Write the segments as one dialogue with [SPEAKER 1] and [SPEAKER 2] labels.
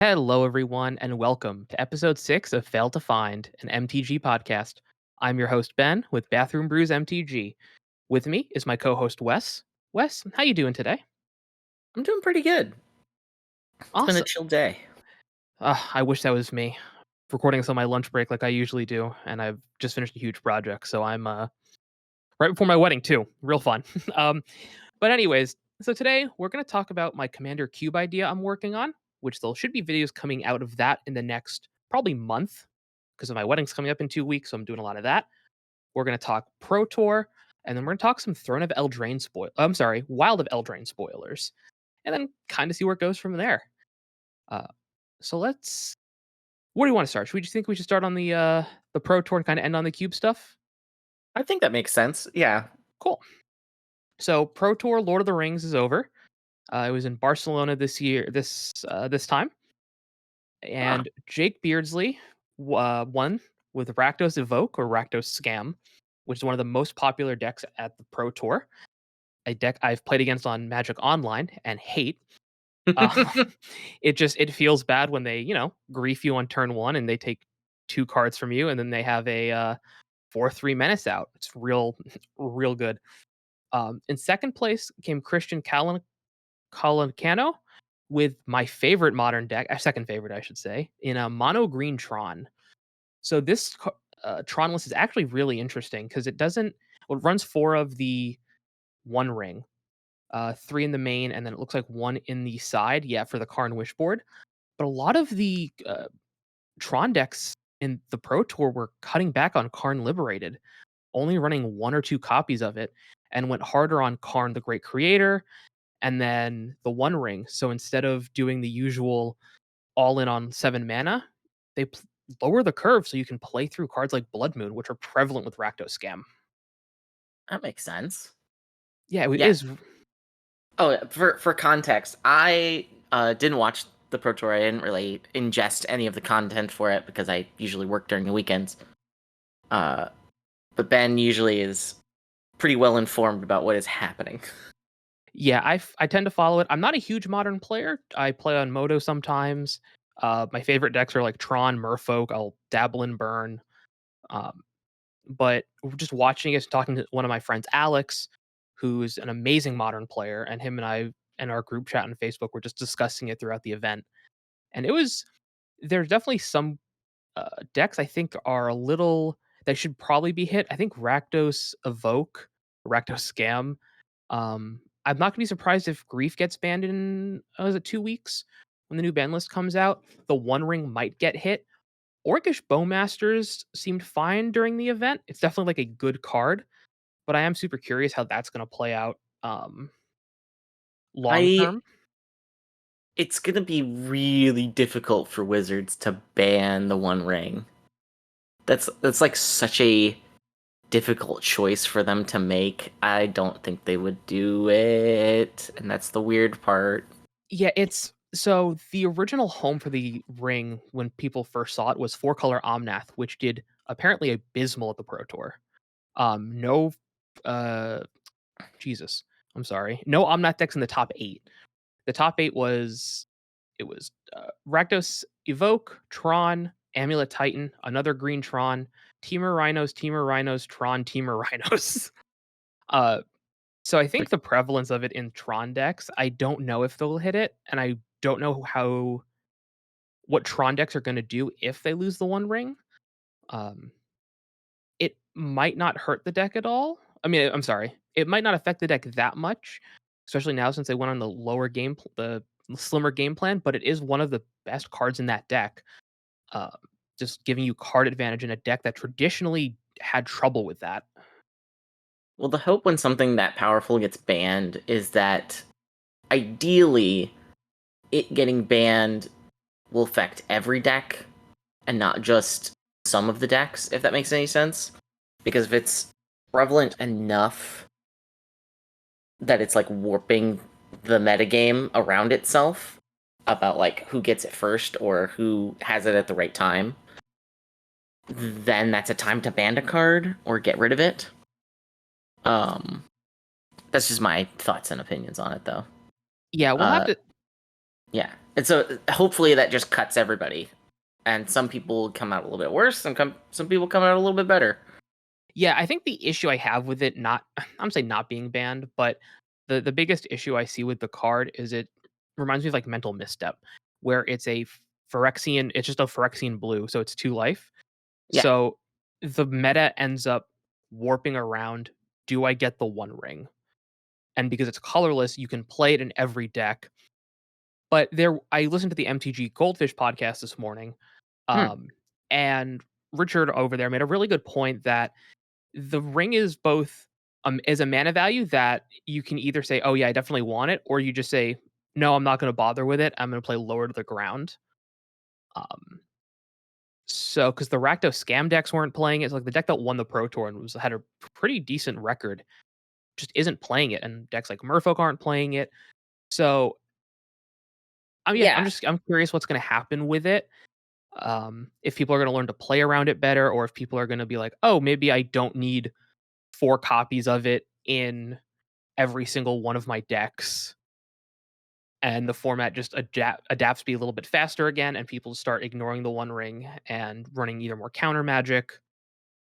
[SPEAKER 1] Hello, everyone, and welcome to episode 6 of Fail to Find, an MTG podcast. I'm your host, Ben, with Bathroom Brews MTG. With me is my co-host, Wes. Wes, how you doing today?
[SPEAKER 2] I'm doing pretty good. It's been a
[SPEAKER 1] Awesome.
[SPEAKER 2] chill day.
[SPEAKER 1] I wish that was me. Recording this on my lunch break like I usually do, and I've just finished a huge project, so I'm right before my wedding, too. Real fun. But anyways, so today we're going to talk about my Commander Cube idea I'm working on, which there should be videos coming out of that in the next probably month because my wedding's coming up in 2 weeks, so I'm doing a lot of that. We're going to talk Pro Tour, and then we're going to talk some Throne of Eldraine Wild of Eldraine spoilers, and then kind of see where it goes from there. Uh, so let's. Where do you want to start? Should we just think we should start on the Pro Tour and kind of end on the Cube stuff?
[SPEAKER 2] I think that makes sense. Yeah.
[SPEAKER 1] Cool. So Pro Tour Lord of the Rings is over. It was in Barcelona this time,
[SPEAKER 2] Huh.
[SPEAKER 1] and Jake Beardsley won with Rakdos Evoke or Rakdos Scam, which is one of the most popular decks at the Pro Tour. A deck I've played against on Magic Online and hate. Uh, it feels bad when they grief you on turn one and they take two cards from you and then they have a 4/3 menace out. It's real good. In second place came Christian Colancano with my favorite modern deck, second favorite, I should say, in a mono green Tron. So this Tron list is actually really interesting because it runs four of the One Ring, three in the main, and then it looks like one in the side. Yeah, for the Karn Wish board. But a lot of the Tron decks in the Pro Tour were cutting back on Karn Liberated, only running one or two copies of it, and went harder on Karn the Great Creator and then the One Ring. So instead of doing the usual all in on 7 mana, they lower the curve so you can play through cards like Blood Moon, which are prevalent with Rakdos Scam.
[SPEAKER 2] That makes sense.
[SPEAKER 1] Yeah, it
[SPEAKER 2] Yeah.
[SPEAKER 1] is.
[SPEAKER 2] Oh, for context, I didn't watch the Pro Tour. I didn't really ingest any of the content for it because I usually work during the weekends. But Ben usually is pretty well informed about what is happening.
[SPEAKER 1] Yeah, I tend to follow it. I'm not a huge modern player. I play on Moto sometimes. My favorite decks are like Tron, Merfolk. I'll dabble in Burn. Um, but just watching it, talking to one of my friends, Alex, who's an amazing modern player, and him and I and our group chat on Facebook were just discussing it throughout the event. And there's definitely some decks I think are a little that should probably be hit. I think Rakdos Evoke, Rakdos Scam. I'm not gonna be surprised if Grief gets banned in is it 2 weeks when the new ban list comes out. The One Ring might get hit. Orcish Bowmasters seemed fine during the event. It's definitely like a good card, but I am super curious how that's gonna play out long
[SPEAKER 2] I
[SPEAKER 1] term.
[SPEAKER 2] It's gonna be really difficult for Wizards to ban the One Ring. That's like such a difficult choice for them to make. I don't think they would do it, and that's the weird part.
[SPEAKER 1] Yeah, it's so the original home for the ring when people first saw it was four color Omnath, which did apparently abysmal at the Pro Tour. No, uh, Jesus, I'm sorry, no Omnath decks in the top eight. The top eight was Rakdos Evoke, Tron, Amulet Titan, another Green Tron, Teamer Rhinos, Tron, Teamer Rhinos. uh, So I think the prevalence of it in Tron decks, I don't know if they'll hit it, and I don't know what Tron decks are gonna do if they lose the One Ring. Um, it might not hurt the deck at all. I mean, I'm sorry, it might not affect the deck that much, especially now since they went on the slimmer game plan. But it is one of the best cards in that deck. Uh, just giving you card advantage in a deck that traditionally had trouble with that.
[SPEAKER 2] Well, the hope when something that powerful gets banned is that ideally it getting banned will affect every deck and not just some of the decks, if that makes any sense. Because if it's prevalent enough that it's like warping the metagame around itself about like who gets it first or who has it at the right time, then that's a time to ban a card or get rid of it. Um, that's just my thoughts and opinions on it, though.
[SPEAKER 1] Yeah, we'll have
[SPEAKER 2] Uh,
[SPEAKER 1] to.
[SPEAKER 2] Yeah. And so hopefully that just cuts everybody. And some people come out a little bit worse, and some people come out a little bit better.
[SPEAKER 1] Yeah, I think the issue I have with it not I'm saying not being banned, but the biggest issue I see with the card is it reminds me of like Mental Misstep, where it's a Phyrexian, it's just a Phyrexian blue, so it's 2 life.
[SPEAKER 2] Yeah.
[SPEAKER 1] So the meta ends up warping around, do I get the One Ring? And because it's colorless, you can play it in every deck. But I listened to the MTG Goldfish podcast this morning,
[SPEAKER 2] Hmm.
[SPEAKER 1] um, and Richard over there made a really good point that the ring is both is a mana value that you can either say, "Oh yeah, I definitely want it," or you just say, "No, I'm not going to bother with it. I'm going to play lower to the ground." Um, so because the Rakdos scam decks weren't playing it, it's like the deck that won the Pro Tour and had a pretty decent record just isn't playing it, and decks like Merfolk aren't playing it. So yeah,
[SPEAKER 2] Yeah.
[SPEAKER 1] I'm curious what's going to happen with it. If people are going to learn to play around it better, or if people are going to be like, "Oh, maybe I don't need 4 copies of it in every single one of my decks," and the format just adapts to be a little bit faster again, and people start ignoring the One Ring and running either more counter magic,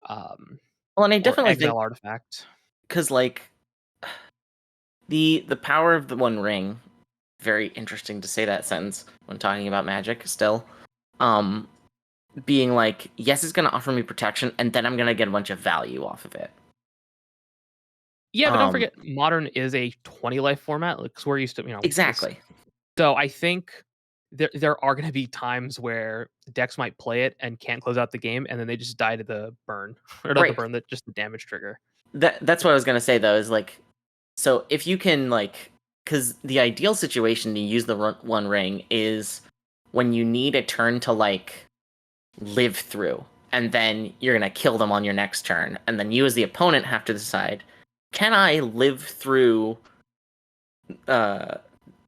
[SPEAKER 1] um,
[SPEAKER 2] Well, and I
[SPEAKER 1] or
[SPEAKER 2] definitely think
[SPEAKER 1] exile artifact.
[SPEAKER 2] because like the power of the One Ring, very interesting to say that sentence when talking about Magic. Still, um, being like, yes, it's going to offer me protection, and then I'm going to get a bunch of value off of it.
[SPEAKER 1] Yeah, but don't
[SPEAKER 2] Um,
[SPEAKER 1] forget, Modern is a 20 life format. Like, 'cause we're used to, this.
[SPEAKER 2] exactly.
[SPEAKER 1] So I think there are going to be times where decks might play it and can't close out the game, and then they just die to the burn, or not the
[SPEAKER 2] Right.
[SPEAKER 1] burn, that just the damage trigger.
[SPEAKER 2] That's what I was going to say though. Is like, so if you can like, because the ideal situation to use the One Ring is when you need a turn to like live through, and then you're gonna kill them on your next turn, and then you as the opponent have to decide, can I live through uh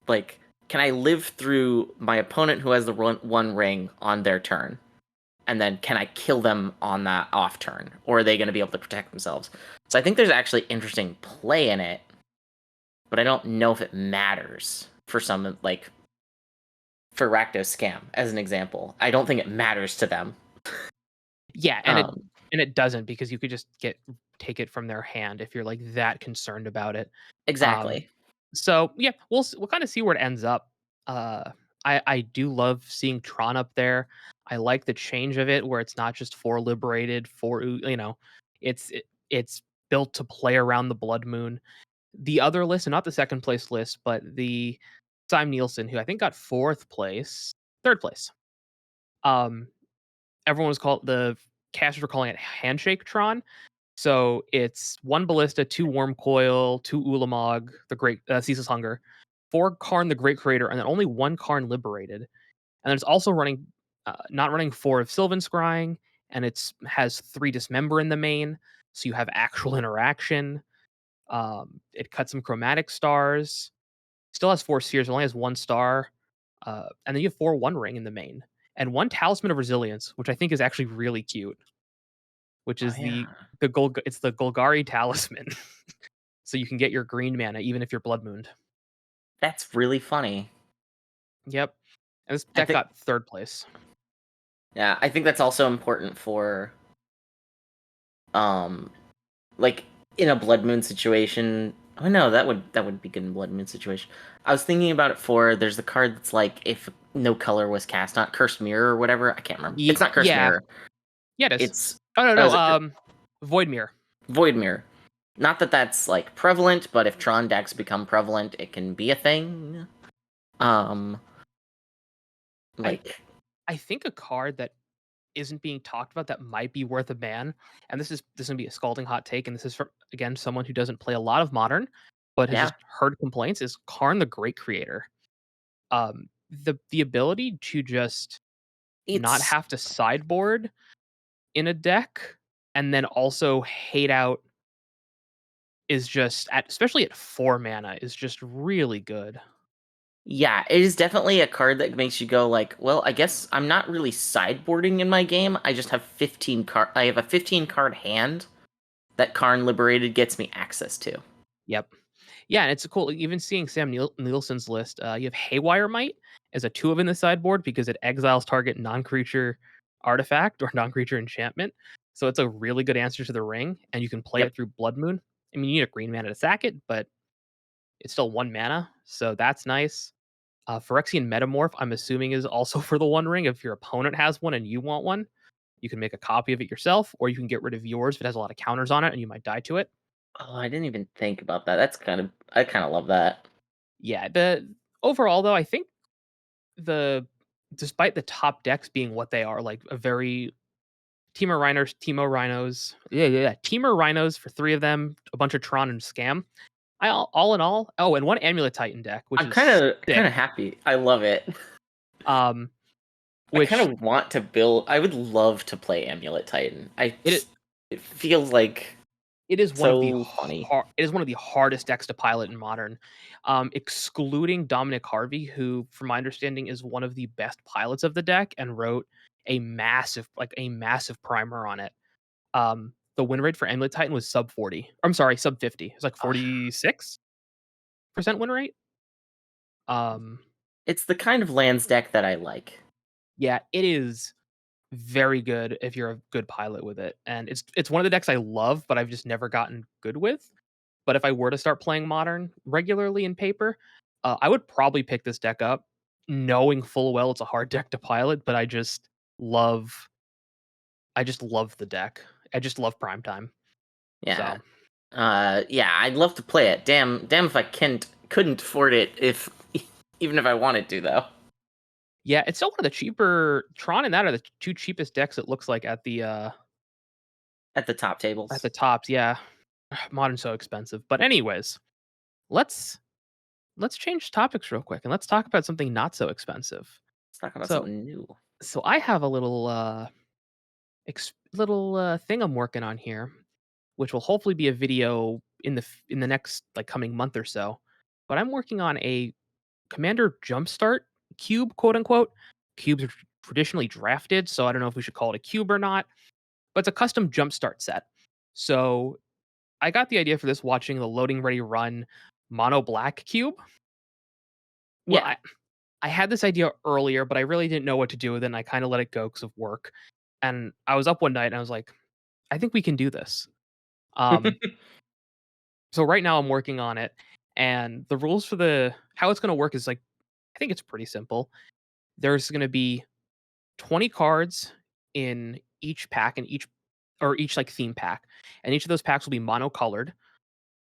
[SPEAKER 2] like can I live through my opponent who has the one ring on their turn, and then can I kill them on that off turn, or are they going to be able to protect themselves? So I think there's actually interesting play in it, but I don't know if it matters for some, like for Rakdos Scam as an example. I don't think it matters to them.
[SPEAKER 1] Yeah,
[SPEAKER 2] um
[SPEAKER 1] and it doesn't, because you could just take it from their hand if you're like that concerned about it. Um,
[SPEAKER 2] exactly.
[SPEAKER 1] so yeah, we'll kind of see where it ends up. Uh, I do love seeing Tron up there. I like the change of it where it's not just for liberated for it's built to play around the Blood Moon. The other list, and not the second place list, but the Sim Nielsen, who I think got third place. Um, Everyone was called the casters were calling it Handshake Tron. So it's 1 Ballista, 2 Worm Coil, 2 Ulamog, the Great Ceaseless Hunger, 4 Karn the Great Creator, and then only 1 Karn Liberated. And then it's also running, not running 4 of Sylvan Scrying, and it's has 3 Dismember in the main, so you have actual interaction. It cuts some Chromatic Stars, still has 4 Spheres, it only has 1 star, and then you have 4 One Ring in the main, and 1 Talisman of Resilience, which I think is actually really cute, which
[SPEAKER 2] Oh
[SPEAKER 1] is
[SPEAKER 2] yeah,
[SPEAKER 1] it's the Golgari Talisman. So you can get your green mana even if you're Blood Mooned.
[SPEAKER 2] that's really funny.
[SPEAKER 1] Yep. And this
[SPEAKER 2] I
[SPEAKER 1] deck
[SPEAKER 2] think,
[SPEAKER 1] got third place.
[SPEAKER 2] yeah, I think that's also important for um like in a Blood Moon situation. Oh no, that would be good in Blood Moon situation. I was thinking about it for, there's the card that's like, if no color was cast, not Cursed Mirror or whatever. I can't remember. It's not Cursed
[SPEAKER 1] Yeah.
[SPEAKER 2] Mirror.
[SPEAKER 1] Yeah, it is.
[SPEAKER 2] It's
[SPEAKER 1] Oh no,
[SPEAKER 2] oh,
[SPEAKER 1] no.
[SPEAKER 2] is it
[SPEAKER 1] Void Mirror.
[SPEAKER 2] Void Mirror. Not that that's like prevalent, but if Tron decks become prevalent, it can be a thing. Um,
[SPEAKER 1] I
[SPEAKER 2] like
[SPEAKER 1] I think a card that isn't being talked about that might be worth a ban, and this is gonna be a scalding hot take, and this is from, again, someone who doesn't play a lot of Modern, but has
[SPEAKER 2] yeah,
[SPEAKER 1] just heard complaints, is Karn the Great Creator. The ability to just not
[SPEAKER 2] it's
[SPEAKER 1] have to sideboard in a deck, and then also hate out, is just especially at 4 mana, is just really good.
[SPEAKER 2] yeah, it is definitely a card that makes you go like, well, I guess I'm not really sideboarding in my game. I just have 15 card. I have a 15 card hand that Karn Liberated gets me access to.
[SPEAKER 1] Yep. Yeah, and it's cool even seeing Sam Nielsen's list. You have Haywire Might, as a 2 of in the sideboard because it exiles target non-creature artifact or non-creature enchantment. So it's a really good answer to the ring, and you can play
[SPEAKER 2] Yep.
[SPEAKER 1] it through Blood Moon. I mean, you need a green mana to sack it, but it's still 1 mana, so that's nice. Phyrexian Metamorph, I'm assuming, is also for the One Ring. If your opponent has one and you want one, you can make a copy of it yourself, or you can get rid of yours if it has a lot of counters on it and you might die to it.
[SPEAKER 2] Oh, I didn't even think about that. I kind of love that.
[SPEAKER 1] Yeah, the overall though, I think the despite the top decks being what they are, like a very Teamer Rhinos for 3 of them, a bunch of Tron and Scam. I all in all, oh, and 1 Amulet Titan deck, which
[SPEAKER 2] I'm
[SPEAKER 1] is
[SPEAKER 2] kind
[SPEAKER 1] sick.
[SPEAKER 2] of happy. I love it.
[SPEAKER 1] Um,
[SPEAKER 2] I kind
[SPEAKER 1] which
[SPEAKER 2] of want to build. I would love to play Amulet Titan.
[SPEAKER 1] it
[SPEAKER 2] It feels like
[SPEAKER 1] it is one of the
[SPEAKER 2] so funny.
[SPEAKER 1] it is one of the hardest decks to pilot in Modern, excluding Dominic Harvey, who, from my understanding, is one of the best pilots of the deck and wrote a massive primer on it. The win rate for Amulet Titan was sub 40. I'm sorry, sub 50. It's like
[SPEAKER 2] Ugh.
[SPEAKER 1] 46% win rate. Um,
[SPEAKER 2] It's the kind of lands deck that I like.
[SPEAKER 1] yeah, it is very good if you're a good pilot with it, and it's one of the decks I love, but I've just never gotten good with. But if I were to start playing Modern regularly in paper, I would probably pick this deck up, knowing full well it's a hard deck to pilot. But love, I just love the deck. I just love Primetime.
[SPEAKER 2] Yeah.
[SPEAKER 1] So
[SPEAKER 2] Yeah, I'd love to play it. Damn if I couldn't afford it if even if I wanted to though.
[SPEAKER 1] yeah, it's still one of the cheaper. Tron and that are the 2 cheapest decks. It looks like
[SPEAKER 2] At the top
[SPEAKER 1] at
[SPEAKER 2] tables.
[SPEAKER 1] the tops. Yeah, Modern's so expensive. But anyways, let's let's change topics real quick and let's talk about something not so expensive.
[SPEAKER 2] Let's talk about
[SPEAKER 1] So
[SPEAKER 2] something new.
[SPEAKER 1] so I have a little thing I'm working on here, which will hopefully be a video in the next like coming month or so. But I'm working on a Commander Jumpstart cube, quote unquote. Cubes are traditionally drafted, so I don't know if we should call it a cube or not. But it's a custom Jumpstart set. So I got the idea for this watching the Loading Ready Run Mono Black cube. Well,
[SPEAKER 2] Yeah.
[SPEAKER 1] I had this idea earlier, but I really didn't know what to do with it, and I kind of let it go because of work. And I was up one night and I was like, I think we can do this. Um, so right now I'm working on it, and the rules for the how it's going to work is like I think it's pretty simple. There's going to be 20 cards in each pack, and each like theme pack, and each of those packs will be monocolored.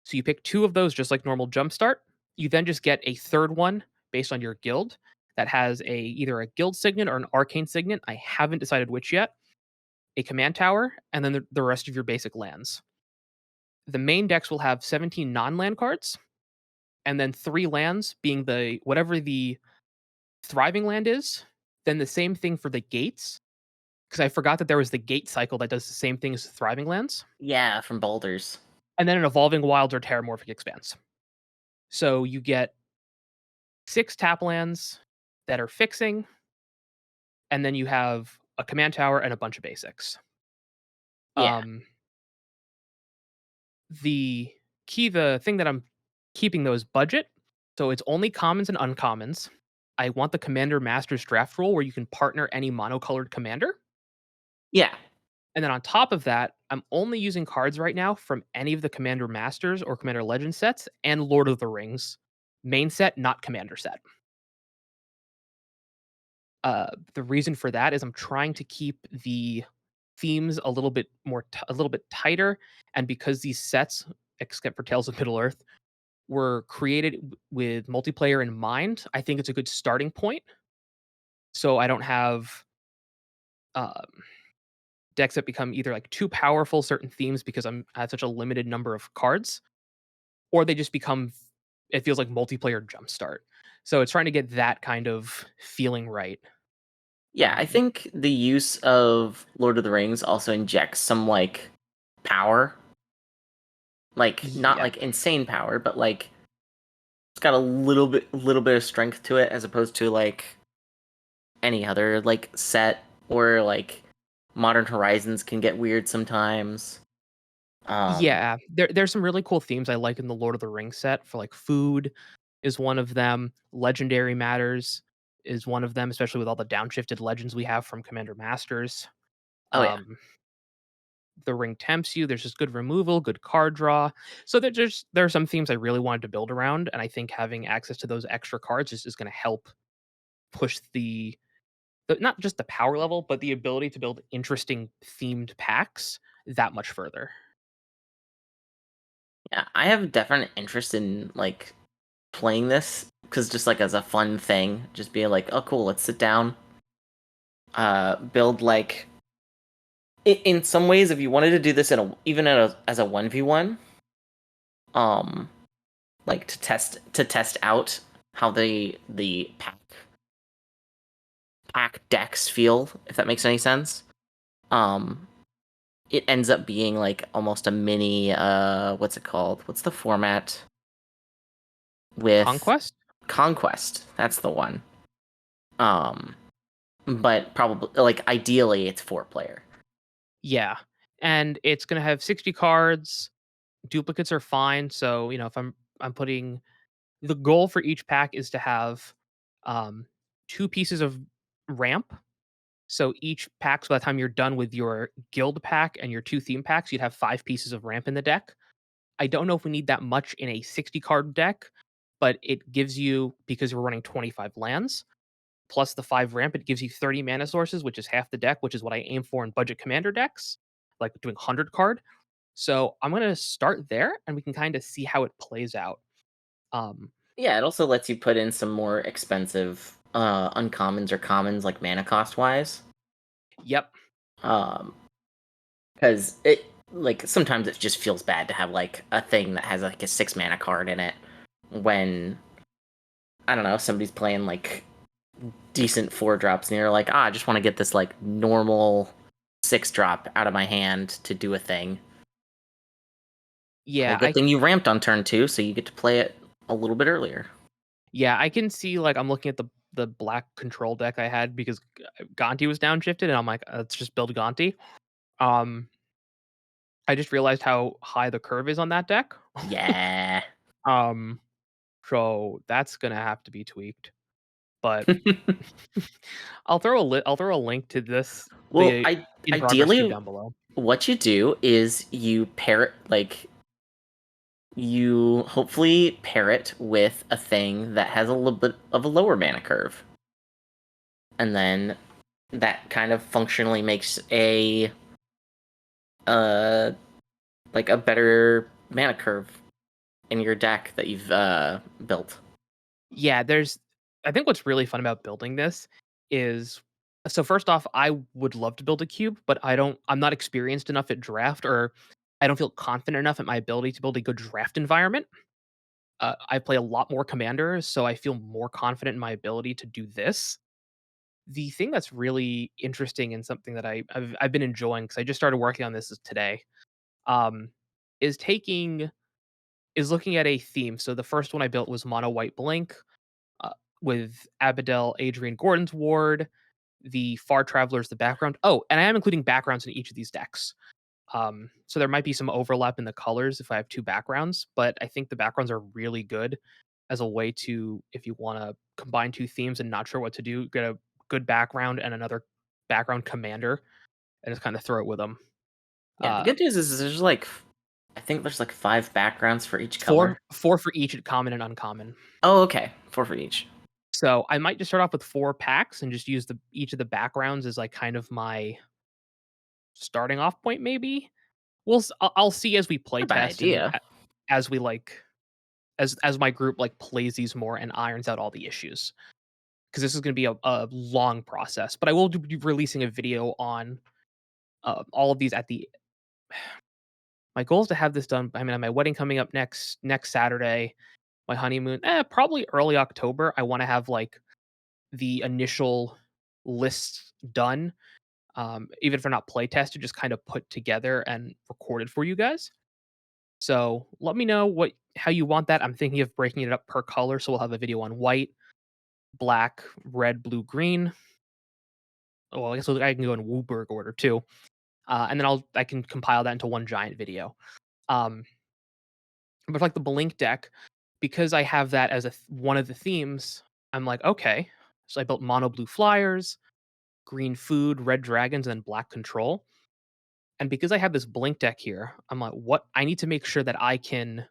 [SPEAKER 1] So you pick 2 of those just like normal Jumpstart. You then just get a third one based on your guild that has either a guild signet or an arcane signet. I haven't decided which yet. A command tower, and then the rest of your basic lands. The main decks will have 17 non-land cards, and then 3 lands being the whatever the thriving land is. Then the same thing for the gates, because I forgot that there was the gate cycle that does the same thing as the thriving lands,
[SPEAKER 2] Yeah, from Boulders.
[SPEAKER 1] and then an evolving wilds or terramorphic expanse. So you get 6 tap lands that are fixing, and then you have a command tower and a bunch of basics.
[SPEAKER 2] Yeah.
[SPEAKER 1] Um, the thing that I'm keeping though is budget. So it's only commons and uncommons. I want the Commander Masters draft rule where you can partner any monocolored commander.
[SPEAKER 2] Yeah.
[SPEAKER 1] And then on top of that, I'm only using cards right now from any of the Commander Masters or Commander Legend sets and Lord of the Rings main set, not Commander set. The reason for that is I'm trying to keep the themes a little bit tighter, and because these sets, except for Tales of Middle Earth, were created with multiplayer in mind, I think it's a good starting point. So I don't have um, decks that become either like too powerful certain themes because I have such a limited number of cards, or they just become it feels like multiplayer jumpstart. So it's trying to get that kind of feeling right.
[SPEAKER 2] Yeah, I
[SPEAKER 1] Um,
[SPEAKER 2] think the use of Lord of the Rings also injects some like power. Like not
[SPEAKER 1] yeah,
[SPEAKER 2] like insane power, but like it's got a little bit of strength to it as opposed to like any other like set or like Modern Horizons can get weird sometimes. Um
[SPEAKER 1] yeah. There's some really cool themes I like in the Lord of the Rings set for like food is one of them. Legendary matters is one of them, especially with all the downshifted legends we have from Commander Masters.
[SPEAKER 2] Oh yeah.
[SPEAKER 1] Um, the ring tempts you. There's just good removal, good card draw. So there are some themes I really wanted to build around, and I think having access to those extra cards is going to help push not just the power level, but the ability to build interesting themed packs that much further.
[SPEAKER 2] Yeah, I have definite interest in like playing this because just like as a fun thing, just being like, oh cool, let's sit down, build like in some ways, if you wanted to do this in as a 1v1, um, like to test out how the pack decks feel, if that makes any sense. Um, it ends up being like almost a mini what's it called? What's the format with
[SPEAKER 1] Conquest?
[SPEAKER 2] Conquest? That's the one. Um, but probably like ideally it's 4 player.
[SPEAKER 1] Yeah. And it's going to have 60 cards. Duplicates are fine. So, if I'm putting the goal for each pack is to have um 2 pieces of ramp. So each pack, so by the time you're done with your guild pack and your 2 theme packs, you'd have 5 pieces of ramp in the deck. I don't know if we need that much in a 60 card deck, but it gives you, because we're running 25 lands, plus the 5 ramp, it gives you 30 mana sources, which is half the deck, which is what I aim for in budget commander decks, like doing 100 card. So I'm gonna start there, and we can kind of see how it plays out. Um,
[SPEAKER 2] Yeah, it also lets you put in some more expensive uncommons or commons like mana cost wise.
[SPEAKER 1] yep,
[SPEAKER 2] Um, because it like sometimes it just feels bad to have like a thing that has like a 6 mana card in it when I don't know somebody's playing like decent 4 drops and you're like, I just want to get this like normal 6 drop out of my hand to do a thing. Well,
[SPEAKER 1] yeah,
[SPEAKER 2] good thing you ramped on turn 2, so you get to play it a little bit earlier.
[SPEAKER 1] I can see, like, I'm looking at the black control deck I had because Gonti was downshifted, and I'm like, let's just build Gonti. Um, I just realized how high the curve is on that deck.
[SPEAKER 2] Yeah.
[SPEAKER 1] Um, so that's gonna have to be tweaked. But I'll throw a link to
[SPEAKER 2] Well,
[SPEAKER 1] the
[SPEAKER 2] I
[SPEAKER 1] in progress cube
[SPEAKER 2] ideally
[SPEAKER 1] down below.
[SPEAKER 2] what you do is you pair it like you hopefully pair it with a thing that has a little bit of a lower mana curve. And then that kind of functionally makes a uh like a better mana curve in your deck that you've built.
[SPEAKER 1] Yeah, I think what's really fun about building this is, so first off, I would love to build a cube, but I'm not experienced enough at draft, or I don't feel confident enough at my ability to build a good draft environment. I play a lot more commander, so I feel more confident in my ability to do this. The thing that's really interesting and something that I've been enjoying, because I just started working on this today, um, is looking at a theme. So the first one I built was mono white blink, uh, with Abadel Adrian Gordon's ward, the Far Travelers, the background. Oh, and I am including backgrounds in each of these decks. So there might be some overlap in the colors if I have 2 backgrounds, but I think the backgrounds are really good as a way to, if you want to combine 2 themes and not sure what to do, get a good background and another background commander and just kind of throw it with them.
[SPEAKER 2] Yeah, the
[SPEAKER 1] Uh,
[SPEAKER 2] good news is there's like I think there's like 5 backgrounds for each color.
[SPEAKER 1] four for each at common and uncommon.
[SPEAKER 2] Oh, okay. 4 for each.
[SPEAKER 1] So I might just start off with 4 packs and just use each of the backgrounds as like kind of my starting off point. Maybe I'll see as we play
[SPEAKER 2] Not a bad
[SPEAKER 1] test and
[SPEAKER 2] idea.
[SPEAKER 1] as we like as my group like plays these more and irons out all the issues, because this is going to be a long process. But I will be releasing a video on all of these at the. My goal is to have this done. I mean, my wedding coming up next Saturday. My honeymoon, probably early October. I want to have like the initial lists done, even if they're not play tested, just kind of put together and recorded for you guys. So let me know how you want that. I'm thinking of breaking it up per color, so we'll have a video on white, black, red, blue, green. Well, I guess I can go in Wooburg order too, and then I can compile that into one giant video. Um, but like the Blink deck, because I have that as one of the themes, I'm like, okay, So I built mono blue flyers, green food, red dragons, and black control. And because I have this blink deck here, I'm like, what I need to make sure that I can,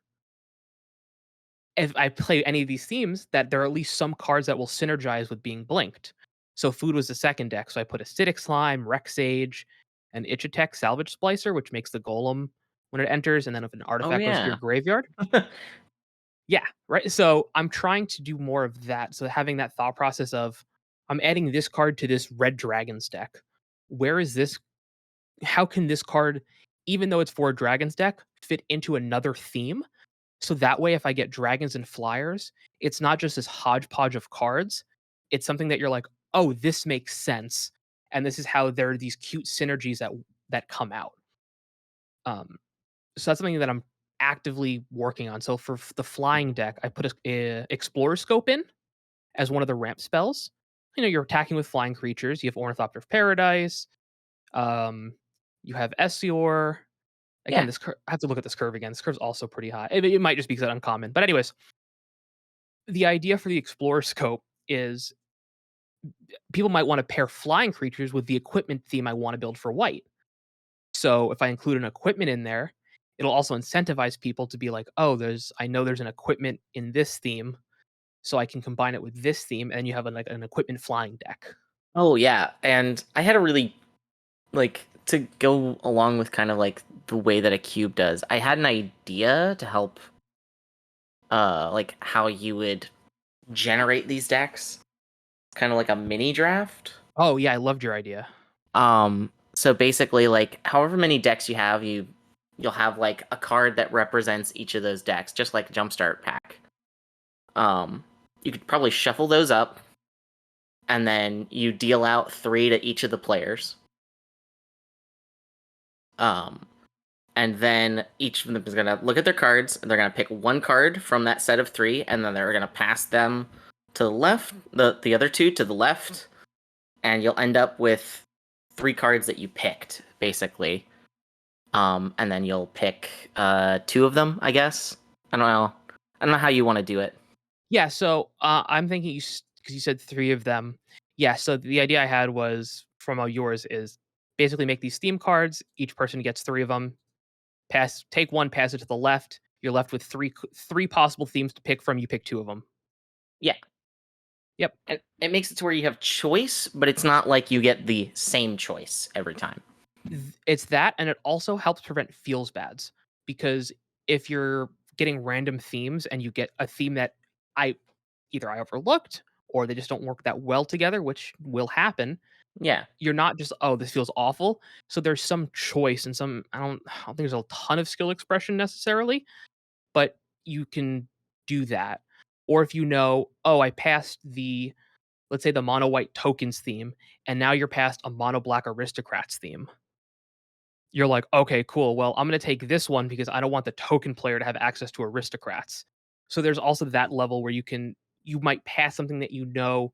[SPEAKER 1] if I play any of these themes, that there are at least some cards that will synergize with being blinked. So food was the second deck. So I put Acidic Slime, Rex Sage, and Ichitech Salvage Splicer, which makes the golem when it enters, and then if an
[SPEAKER 2] Oh
[SPEAKER 1] artifact goes to your
[SPEAKER 2] yeah.
[SPEAKER 1] graveyard. Yeah, right. So I'm trying to do more of that. So having that thought process of I'm adding this card to this red dragons deck. Where is this? How can this card, even though it's for a dragons deck, fit into another theme? So that way, if I get dragons and flyers, it's not just this hodgepodge of cards. It's something that you're like, oh, this makes sense, and this is how there are these cute synergies that come out. Um, so that's something that I'm actively working on. So for the flying deck, I put a explorer scope in as one of the ramp spells. You know, you're attacking with flying creatures. You have Ornithopter of Paradise. Um, you have Essior. Again,
[SPEAKER 2] Yeah.
[SPEAKER 1] this I have to look at this curve again. This curve's also pretty high. It might just be because it's uncommon. But anyways, the idea for the explorer scope is people might want to pair flying creatures with the equipment theme I want to build for white. So if I include an equipment in there, it'll also incentivize people to be like, oh, I know there's an equipment in this theme, so I can combine it with this theme, and you have like an equipment flying deck.
[SPEAKER 2] Oh yeah. And I had a really like to go along with kind of like the way that a cube does. I had an idea to help like how you would generate these decks. Kind of like a mini draft.
[SPEAKER 1] Oh yeah, I loved your idea.
[SPEAKER 2] So basically like however many decks you have, you'll have like a card that represents each of those decks, just like a Jumpstart pack. Um you could probably shuffle those up and then you deal out 3 to each of the players. Um and then each of them is going to look at their cards and they're going to pick one card from that set of 3 and then they're going to pass them to the left, the other 2 to the left, and you'll end up with 3 cards that you picked basically. And then you'll pick 2 of them, I guess. I don't know how you want to do it.
[SPEAKER 1] Yeah, so I'm thinking because you said 3 of them. Yeah, so the idea I had was from yours is basically make these theme cards. Each person gets 3 of them. Take one, pass it to the left. You're left with three possible themes to pick from. You pick 2 of them.
[SPEAKER 2] Yeah.
[SPEAKER 1] Yep.
[SPEAKER 2] And it makes it to where you have choice, but it's not like you get the same choice every time.
[SPEAKER 1] It's that, and it also helps prevent feels bads because if you're getting random themes and you get a theme that I I overlooked or they just don't work that well together, which will happen,
[SPEAKER 2] Yeah.
[SPEAKER 1] you're not just, oh, this feels awful. So there's some choice and some I don't think there's a ton of skill expression necessarily, but you can do that. Or if you know, oh, I passed the let's say the mono white tokens theme, and now you're past a mono black aristocrats theme. You're like, okay, cool. Well, I'm going to take this one because I don't want the token player to have access to aristocrats. So there's also that level where you might pass something that you know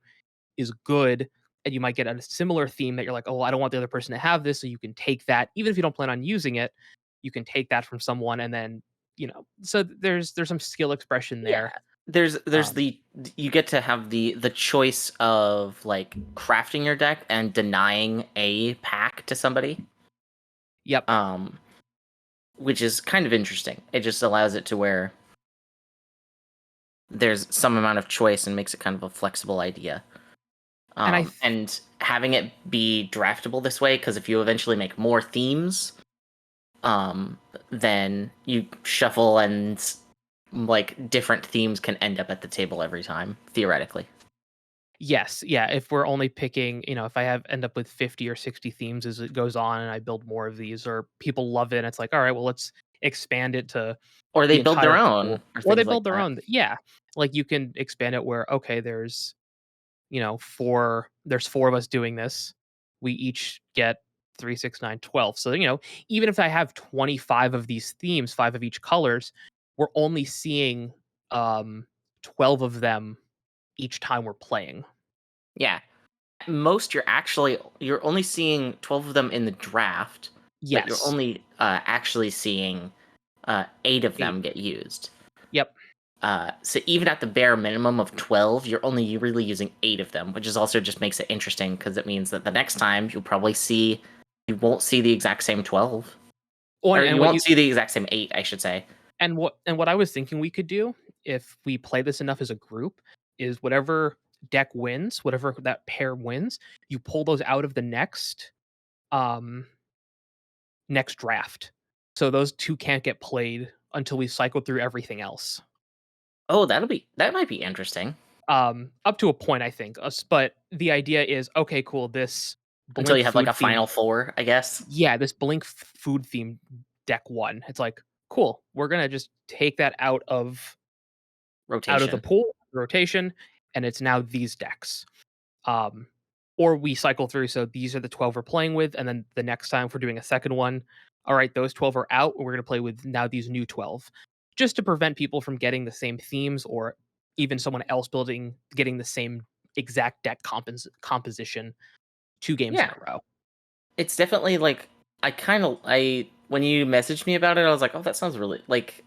[SPEAKER 1] is good, and you might get a similar theme that you're like, oh, I don't want the other person to have this. So you can take that, even if you don't plan on using it, you can take that from someone, and then So there's some skill expression
[SPEAKER 2] Yeah.
[SPEAKER 1] there.
[SPEAKER 2] There's
[SPEAKER 1] Um,
[SPEAKER 2] the you get to have the choice of like crafting your deck and denying a pack to somebody.
[SPEAKER 1] yep.
[SPEAKER 2] Um which is kind of interesting. It just allows it to where there's some amount of choice and makes it kind of a flexible idea.
[SPEAKER 1] And
[SPEAKER 2] And having it be draftable this way, because if you eventually make more themes, um, then you shuffle and like different themes can end up at the table every time, theoretically.
[SPEAKER 1] Yes, yeah, if we're only picking, if I have end up with 50 or 60 themes as it goes on and I build more of these or people love it, it's like, all right, well, let's expand it to
[SPEAKER 2] Or they
[SPEAKER 1] the
[SPEAKER 2] build their
[SPEAKER 1] entire
[SPEAKER 2] own
[SPEAKER 1] pool.
[SPEAKER 2] or
[SPEAKER 1] Or they
[SPEAKER 2] things like
[SPEAKER 1] build their
[SPEAKER 2] that.
[SPEAKER 1] own. Yeah. Like you can expand it where, okay, there's 4 of us doing this. We each get 3, 6, 9, 12. So, even if I have 25 of these themes, 5 of each colors, we're only seeing 12 of them each time we're playing.
[SPEAKER 2] Yeah. Most you're only seeing 12 of them in the draft, but you're
[SPEAKER 1] Yes.
[SPEAKER 2] only actually seeing 8 of
[SPEAKER 1] 8.
[SPEAKER 2] them get used.
[SPEAKER 1] Yep.
[SPEAKER 2] So even at the bare minimum of 12, you're only really using 8 of them, which is also just makes it interesting because it means that the next time you won't see the exact same 12.
[SPEAKER 1] Oh,
[SPEAKER 2] Or
[SPEAKER 1] and
[SPEAKER 2] you
[SPEAKER 1] what
[SPEAKER 2] won't
[SPEAKER 1] you
[SPEAKER 2] see the exact same 8, I should say.
[SPEAKER 1] and what I was thinking we could do if we play this enough as a group is whatever deck wins, whatever that pair wins, you pull those out of the um next draft. So those two can't get played until we cycle through everything else.
[SPEAKER 2] Oh, that might be interesting.
[SPEAKER 1] Up to a point, I think. But the idea is okay, cool. This
[SPEAKER 2] Until
[SPEAKER 1] Blink
[SPEAKER 2] you have like
[SPEAKER 1] food
[SPEAKER 2] a
[SPEAKER 1] theme,
[SPEAKER 2] final four, I guess.
[SPEAKER 1] yeah, this Blink food theme deck one. It's like cool. We're gonna just take that out of the
[SPEAKER 2] Rotation.
[SPEAKER 1] pool rotation, and it's now these decks. Um, or we cycle through. So these are the 12 we're playing with, and then the next time if we're doing a second one, all right, those 12 are out, and we're going to play with now these new 12, just to prevent people from getting the same themes or even someone else getting the same exact deck composition 2 games in
[SPEAKER 2] Yeah.
[SPEAKER 1] a row.
[SPEAKER 2] It's definitely like I when you messaged me about it, I was like, "Oh, that sounds really like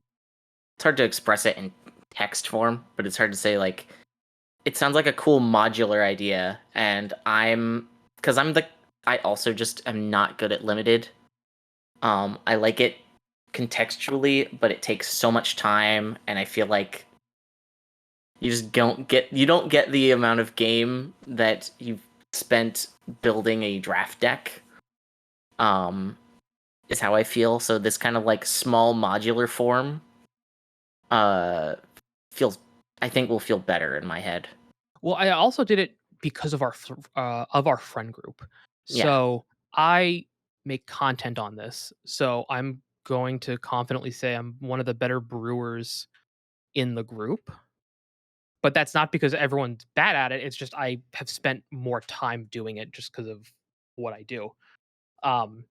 [SPEAKER 2] it's hard to express it in text form, but it's hard to say like it sounds like a cool modular idea and cuz I also just am not good at limited. I like it contextually, but it takes so much time and I feel like you don't get the amount of game that you've spent building a draft deck. Um is how I feel. So this kind of like small modular form uh feels I think will feel better in my head.
[SPEAKER 1] Well, I also did it because of our friend group.
[SPEAKER 2] Yeah.
[SPEAKER 1] So I make content on this. So I'm going to confidently say I'm one of the better brewers in the group. But that's not because everyone's bad at it. It's just I have spent more time doing it just because of what I do. Um,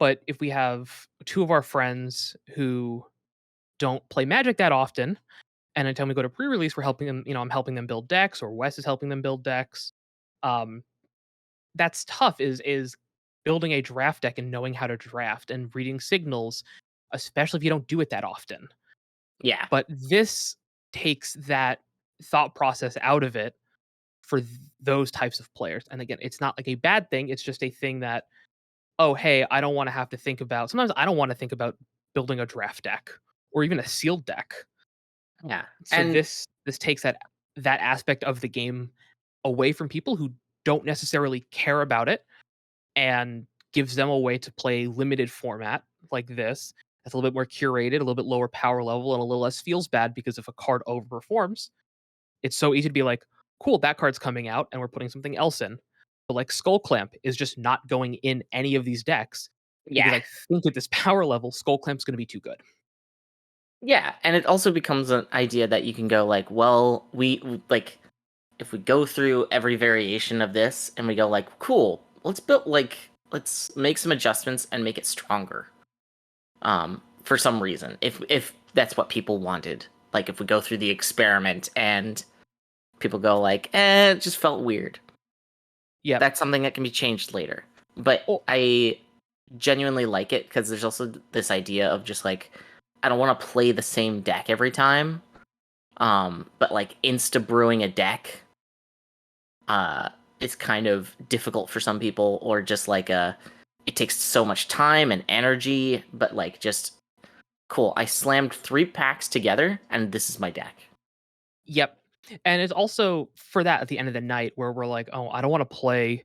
[SPEAKER 1] but if we have two of our friends who don't play Magic that often, and anytime we go to pre-release, we're helping them. I'm helping them build decks, or Wes is helping them build decks. Um, that's tough. Is building a draft deck and knowing how to draft and reading signals, especially if you don't do it that often.
[SPEAKER 2] Yeah.
[SPEAKER 1] But this takes that thought process out of it for those types of players. And again, it's not like a bad thing. It's just a thing that, oh, hey, I don't want to have to think about. Sometimes I don't want to think about building a draft deck or even a sealed deck.
[SPEAKER 2] Yeah.
[SPEAKER 1] So
[SPEAKER 2] And
[SPEAKER 1] this takes that aspect of the game away from people who don't necessarily care about it and gives them a way to play limited format like this. That's a little bit more curated, a little bit lower power level, and a little less feels bad because if a card overperforms, it's so easy to be like, cool, that card's coming out and we're putting something else in. But like Skull Clamp is just not going in any of these decks because
[SPEAKER 2] yeah.
[SPEAKER 1] I think at this power level, Skull Clamp's going to be too good.
[SPEAKER 2] Yeah, and it also becomes an idea that you can go like, well, like if we go through every variation of this and we go like, cool, let's make some adjustments and make it stronger. For some reason. If that's what people wanted. Like if we go through the experiment and people go like, it just felt weird.
[SPEAKER 1] Yep.
[SPEAKER 2] That's something that can be changed later. But
[SPEAKER 1] Oh,
[SPEAKER 2] I genuinely like it because there's also this idea of just like I don't want to play the same deck every time. But like insta brewing a deck uh is kind of difficult for some people or just like it takes so much time and energy, but like just cool. I slammed 3 packs together and this is my deck.
[SPEAKER 1] yep. And it's also for that at the end of the night where we're like, oh, I don't want to play,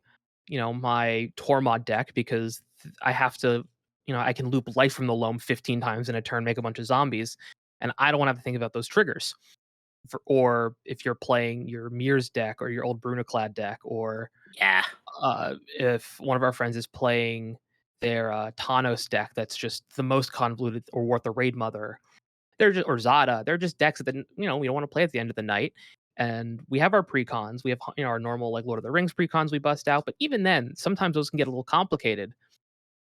[SPEAKER 1] my Tormod deck because I have to, I can loop Life from the Loam 15 times in a turn, make a bunch of zombies, and I don't want to have to think about those triggers. Or if you're playing your Mirrors deck or your old Brunaclad deck, or
[SPEAKER 2] Yeah.
[SPEAKER 1] if one of our friends is playing their Thanos deck that's just the most convoluted, or Worth the Raid Mother, they're just or Zada, they're just decks that we don't want to play at the end of the night. And we have our precons, we have our normal like Lord of the Rings precons we bust out, but even then, sometimes those can get a little complicated.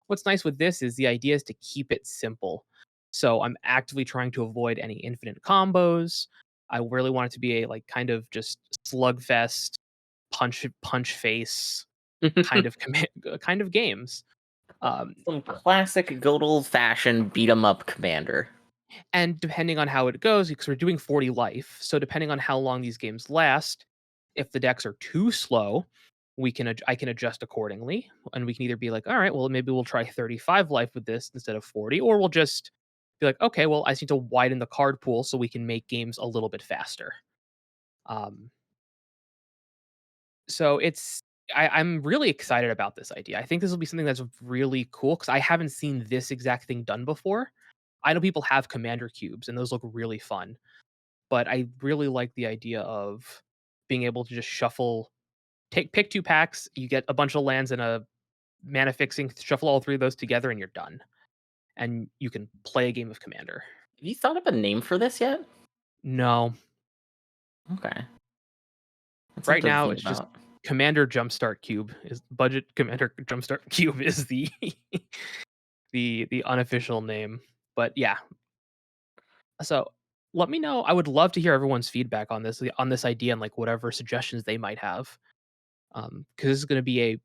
[SPEAKER 1] What's nice with this is the idea is to keep it simple. So I'm actively trying to avoid any infinite combos. I really want it to be a like kind of just slugfest, punch face kind of kind of games. Um,
[SPEAKER 2] Some classic good old fashioned beat 'em up commander.
[SPEAKER 1] And depending on how it goes, because we're doing 40 life, so depending on how long these games last, if the decks are too slow, I can adjust accordingly, and we can either be like, all right, well maybe we'll try 35 life with this instead of 40, or we'll just be like, okay, well I just need to widen the card pool so we can make games a little bit faster. Um, so I'm really excited about this idea. I think this will be something that's really cool because I haven't seen this exact thing done before. I know people have commander cubes and those look really fun, but I really like the idea of being able to just pick 2 packs, you get a bunch of lands and a mana fixing, shuffle all 3 of those together, and you're done. And you can play a game of Commander.
[SPEAKER 2] Have you thought of a name for this yet?
[SPEAKER 1] No,
[SPEAKER 2] Okay. That's
[SPEAKER 1] right
[SPEAKER 2] something to
[SPEAKER 1] now
[SPEAKER 2] think
[SPEAKER 1] it's just
[SPEAKER 2] about.
[SPEAKER 1] Commander Jumpstart Cube is budget Commander Jumpstart Cube is the the unofficial name. But yeah, so let me know. I would love to hear everyone's feedback on this idea and like whatever suggestions they might have. Because this is going to be a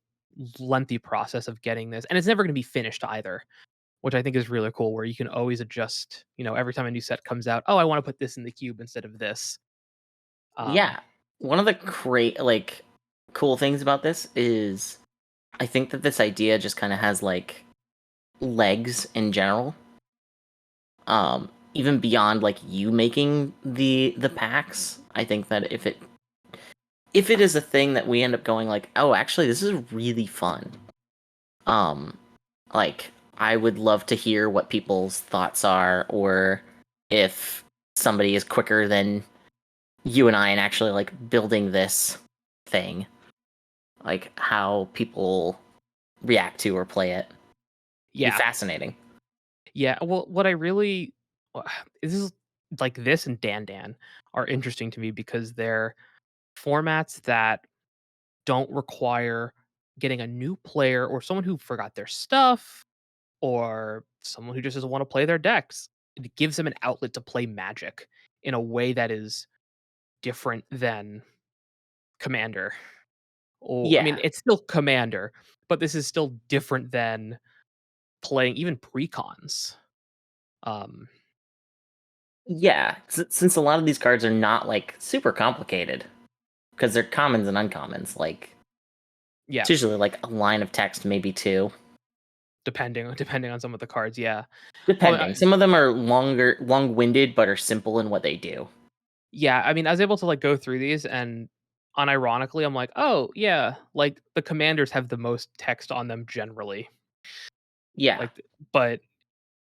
[SPEAKER 1] lengthy process of getting this, and it's never going to be finished either, which I think is really cool. Where you can always adjust, every time a new set comes out. Oh, I want to put this in the cube instead of this. Um,
[SPEAKER 2] Yeah. One of the cool things about this is I think that this idea just kind of has like legs in general. Even beyond like you making the packs, I think that if it is a thing that we end up going like, oh, actually, this is really fun. Um, like I would love to hear what people's thoughts are, or if somebody is quicker than you and I in actually like building this thing, like how people react to or play it. Be
[SPEAKER 1] yeah,
[SPEAKER 2] fascinating.
[SPEAKER 1] yeah. Well, what I really uh, this is like this and Dan are interesting to me because they're formats that don't require getting a new player or someone who forgot their stuff or someone who just doesn't want to play their decks. It gives them an outlet to play Magic in a way that is different than Commander. Oh, I mean,
[SPEAKER 2] Yeah,
[SPEAKER 1] it's still Commander, but this is still different than playing even precons. Um,
[SPEAKER 2] yeah. Since a lot of these cards are not like super complicated because they're commons and uncommons, like
[SPEAKER 1] yeah,
[SPEAKER 2] it's usually like a line of text, maybe two,
[SPEAKER 1] depending on some of the cards, yeah. Well,
[SPEAKER 2] depending. Some of them are long-winded, but are simple in what they do.
[SPEAKER 1] yeah, I mean, I was able to like go through these and unironically, I'm like, oh yeah, like the commanders have the most text on them generally.
[SPEAKER 2] Yeah,
[SPEAKER 1] Like, but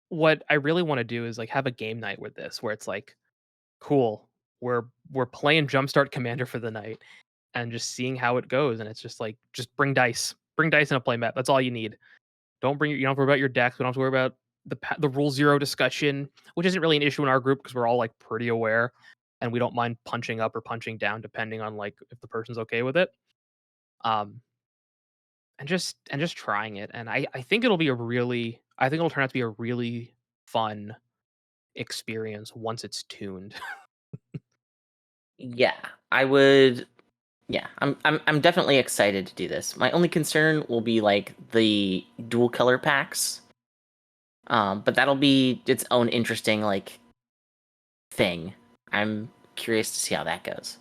[SPEAKER 1] what I really want to do is like have a game night with this where it's like, cool, we're playing Jumpstart Commander for the night and just seeing how it goes. And it's just like, just bring dice in a play map. That's all you need. You don't have to worry about your decks. We don't have to worry about the rule zero discussion, which isn't really an issue in our group because we're all like pretty aware, and we don't mind punching up or punching down depending on like if the person's okay with it. Um, and just trying it, and I think I think it'll turn out to be a really fun experience once it's tuned.
[SPEAKER 2] yeah. I would. Yeah, I'm definitely excited to do this. My only concern will be like the dual color packs. But that'll be its own interesting like thing. I'm curious to see how that goes.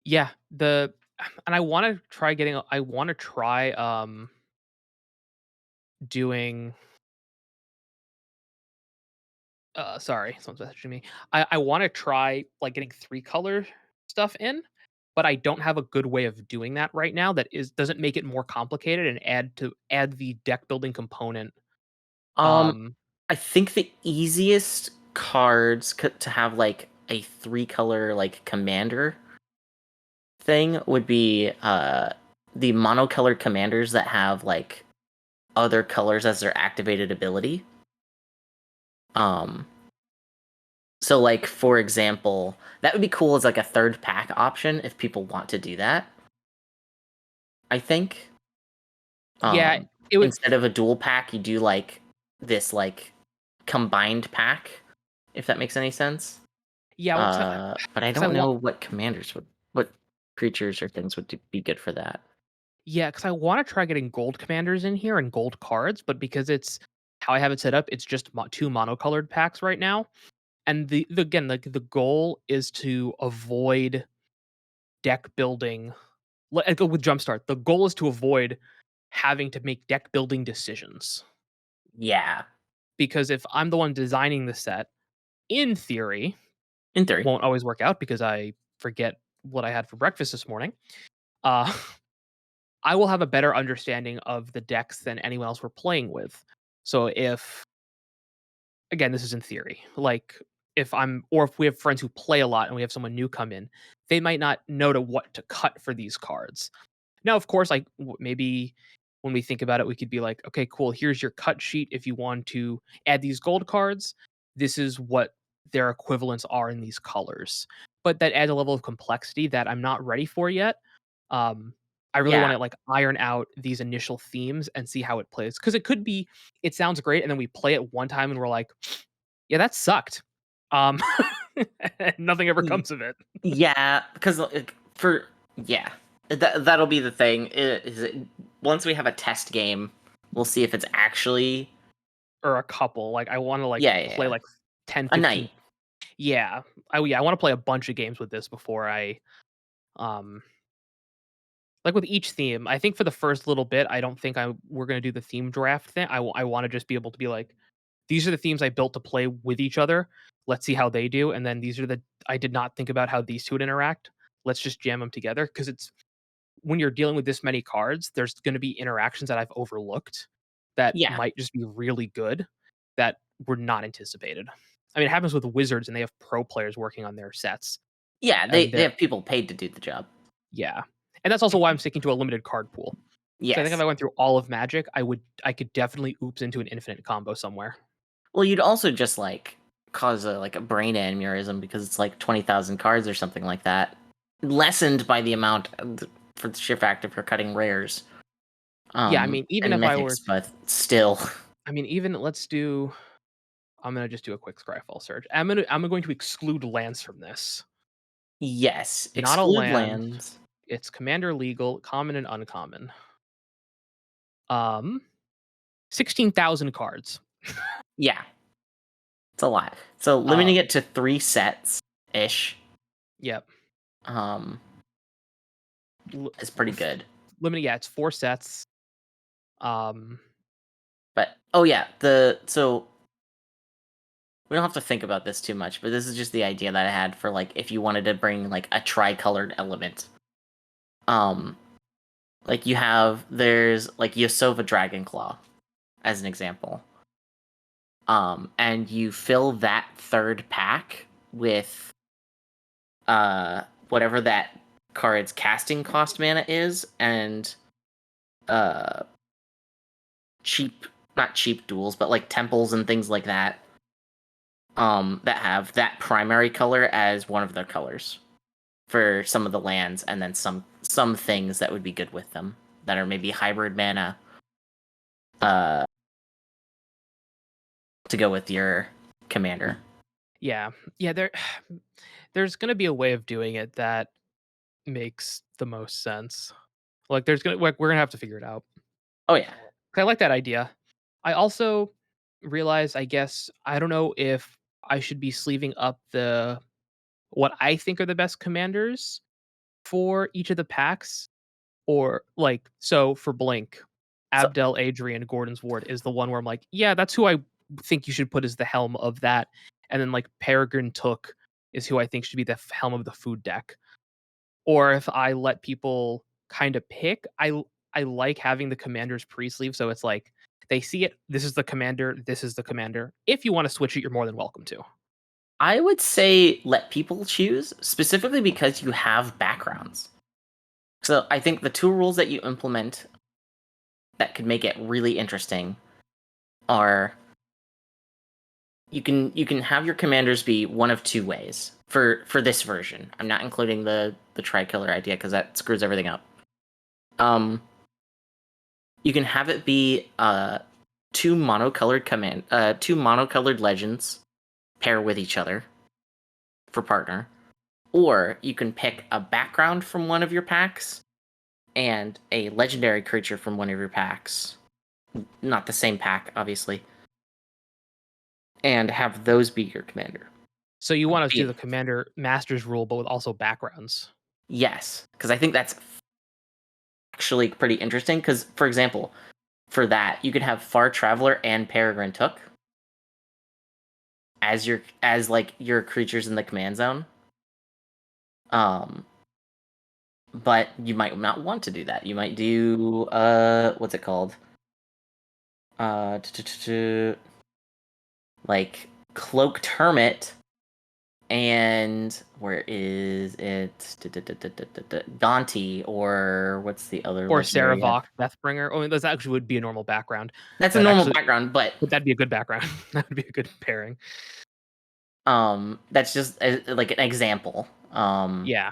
[SPEAKER 1] Yeah, the and I want to try doing sorry, someone's messaging me. I want to try like getting 3 color stuff in, but I don't have a good way of doing that right now that is doesn't make it more complicated and add the deck building component.
[SPEAKER 2] Um,
[SPEAKER 1] Um
[SPEAKER 2] I think the easiest cards to have like a three color like commander thing would be the monocolored commanders that have like other colors as their activated ability. Um, so like for example, that would be cool as like a third pack option if people want to do that. I think.
[SPEAKER 1] yeah,
[SPEAKER 2] Um,
[SPEAKER 1] it would
[SPEAKER 2] Instead of a dual pack, you do like this like combined pack, if that makes any sense.
[SPEAKER 1] yeah, well
[SPEAKER 2] But I
[SPEAKER 1] cuz I
[SPEAKER 2] don't
[SPEAKER 1] want
[SPEAKER 2] know what creatures or things would be good for that.
[SPEAKER 1] yeah, cuz I want to try getting gold commanders in here and gold cards, but because it's how I have it set up, it's just two monocolored packs right now. And again, the goal is to avoid deck building. I go with Jumpstart. The goal is to avoid having to make deck building decisions,
[SPEAKER 2] Yeah,
[SPEAKER 1] because if I'm the one designing the set, in theory,
[SPEAKER 2] in theory.
[SPEAKER 1] won't always work out because I forget what I had for breakfast this morning. Uh, I will have a better understanding of the decks than anyone else we're playing with. So if, again, this is in theory, like if we have friends who play a lot and we have someone new come in, they might not know to what to cut for these cards. Now, of course, like maybe when we think about it, we could be like, okay, cool. Here's your cut sheet. If you want to add these gold cards, this is what their equivalents are in these colors. But that adds a level of complexity that I'm not ready for yet. Um, I really want
[SPEAKER 2] Yeah,
[SPEAKER 1] to like iron out these initial themes and see how it plays, because it could be it sounds great, and then we play it one time and we're like, yeah, that sucked. Um, and nothing ever
[SPEAKER 2] y-
[SPEAKER 1] comes of it,
[SPEAKER 2] yeah, because for yeah, that'll be the thing. Once we have a test game, we'll see if it's actually
[SPEAKER 1] or a couple. Like I want to like
[SPEAKER 2] yeah, yeah,
[SPEAKER 1] play
[SPEAKER 2] yeah.
[SPEAKER 1] like 10,
[SPEAKER 2] A
[SPEAKER 1] 15.
[SPEAKER 2] night.
[SPEAKER 1] Yeah. I wanna play a bunch of games with this before um like, with each theme. I think for the first little bit, I don't think we're gonna do the theme draft thing. I wanna just be able to be like, "These are the themes I built to play with each other. Let's see how they do, and then these are the I did not think about how these 2 would interact. Let's just jam them together." Because it's when you're dealing with this many cards, there's gonna be interactions that I've overlooked that
[SPEAKER 2] Yeah,
[SPEAKER 1] might just be really good that were not anticipated. I mean, it happens with Wizards, and they have pro players working on their sets,
[SPEAKER 2] yeah.
[SPEAKER 1] and
[SPEAKER 2] They
[SPEAKER 1] they're
[SPEAKER 2] have people paid to do the job.
[SPEAKER 1] yeah. And that's also why I'm sticking to a limited card pool. So I think if
[SPEAKER 2] Yes.
[SPEAKER 1] I went through all of Magic, I could definitely oops into an infinite combo somewhere.
[SPEAKER 2] Well, you'd also just like cause a brain aneurysm because it's like 20,000 cards or something like that, lessened by the amount for the sheer fact of her cutting rares,
[SPEAKER 1] Yeah, I mean, even
[SPEAKER 2] and
[SPEAKER 1] if I were
[SPEAKER 2] mythics, but still,
[SPEAKER 1] I mean, even let's do I'm gonna just do a quick Scryfall search. I'm going to exclude lands from this.
[SPEAKER 2] yes,
[SPEAKER 1] Not a
[SPEAKER 2] exclude
[SPEAKER 1] land.
[SPEAKER 2] lands.
[SPEAKER 1] It's commander legal, common and uncommon. Um 16,000 cards.
[SPEAKER 2] Yeah, it's a lot. So limiting
[SPEAKER 1] Um
[SPEAKER 2] it to 3 sets ish,
[SPEAKER 1] yep.
[SPEAKER 2] um,
[SPEAKER 1] L-
[SPEAKER 2] is pretty good.
[SPEAKER 1] Limited, yeah, it's 4 sets. Um
[SPEAKER 2] But oh yeah, the so we don't have to think about this too much, but this is just the idea that I had for like if you wanted to bring like a tricolored element. Um, like there's like Yasova Dragonclaw as an example. And you fill that third pack with whatever that card's casting cost mana is, and uh cheap not cheap duels, but like temples and things like that. That have that primary color as one of their colors for some of the lands, and then some things that would be good with them that are maybe hybrid mana uh to go with your commander.
[SPEAKER 1] yeah. Yeah, there's gonna be a way of doing it that makes the most sense. Like, we're gonna have to figure it out.
[SPEAKER 2] Oh yeah.
[SPEAKER 1] 'Cause I like that idea. I also realize, I guess, I don't know if I should be sleeving up the what I think are the best commanders for each of the packs, or like, so for Blink,
[SPEAKER 2] So
[SPEAKER 1] Abdel Adrian Gordon's Ward is the one where I'm like, yeah, that's who I think you should put as the helm of that. And then like Peregrine Took is who I think should be the helm of the food deck. Or if I let people kind of pick, I like having the commander's pre-sleeve, so it's like they see it, this is the commander, this is the commander. If you want to switch it, you're more than welcome to.
[SPEAKER 2] I would say let people choose, specifically because you have backgrounds. So I think the 2 rules that you implement that could make it really interesting are you can have your commanders be one of 2 ways for this version. I'm not including the tricolor idea because that screws everything up. Um, you can have it be two monocolored legends pair with each other for partner, or you can pick a background from one of your packs and a legendary creature from one of your packs. Not the same pack, obviously. and have those be your commander.
[SPEAKER 1] So you want to do
[SPEAKER 2] Be-
[SPEAKER 1] the Commander Masters rule, but with also backgrounds.
[SPEAKER 2] Yes, because I think that's actually pretty interesting. Because, for example, for that, you could have Far Traveler and Peregrine Took as like your creatures in the command zone. Um, but you might not want to do that. You might do what's it called? Uh, like Cloaked Hermit, and where is it? Gonti, or what's the other
[SPEAKER 1] Or
[SPEAKER 2] legendary you have?
[SPEAKER 1] Saravok, Deathbringer. Oh, that actually would be a normal background.
[SPEAKER 2] That's a
[SPEAKER 1] That
[SPEAKER 2] normal
[SPEAKER 1] actually,
[SPEAKER 2] background, but
[SPEAKER 1] but that'd be a good background. That would be a good pairing.
[SPEAKER 2] that's just like an example.
[SPEAKER 1] Yeah.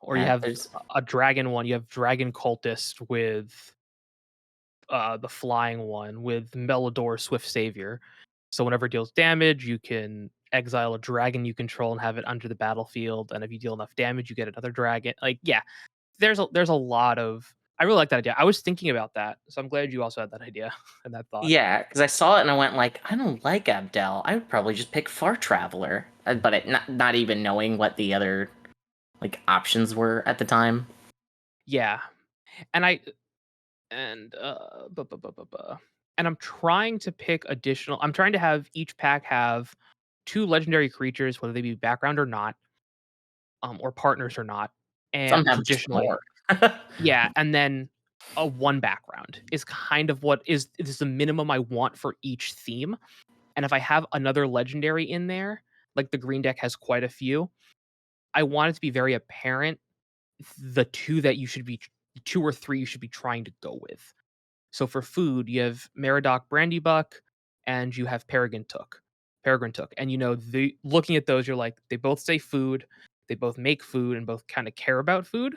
[SPEAKER 1] Or you
[SPEAKER 2] Yeah,
[SPEAKER 1] have
[SPEAKER 2] there's
[SPEAKER 1] a dragon one. You have Dragon Cultist with the flying one with Melidor Swift Savior. So whenever it deals damage, you can exile a dragon you control and have it under the battlefield. And if you deal enough damage, you get another dragon. Like, yeah, there's a lot of. I really like that idea. I was thinking about that, so I'm glad you also had that idea and that thought.
[SPEAKER 2] Yeah, because I saw it and I went like, I don't like Abdel. I would probably just pick Far Traveler, but not even knowing what the other like options were at the time.
[SPEAKER 1] Yeah, and I and bu- bu- bu- bu- bu- and I'm trying to pick additional. I'm trying to have each pack have two legendary creatures, whether they be background or not, or partners or not, and
[SPEAKER 2] Some have just
[SPEAKER 1] traditionally,
[SPEAKER 2] more.
[SPEAKER 1] yeah, and then a one background is kind of what is the minimum I want for each theme. And if I have another legendary in there, like the green deck has quite a few, I want it to be very apparent the two or three you should be trying to go with. So for food, you have Meridoc Brandybuck and you have Peregrine Took. Peregrine Took. And the looking at those, you're like, they both say food, they both make food and both kind of care about food.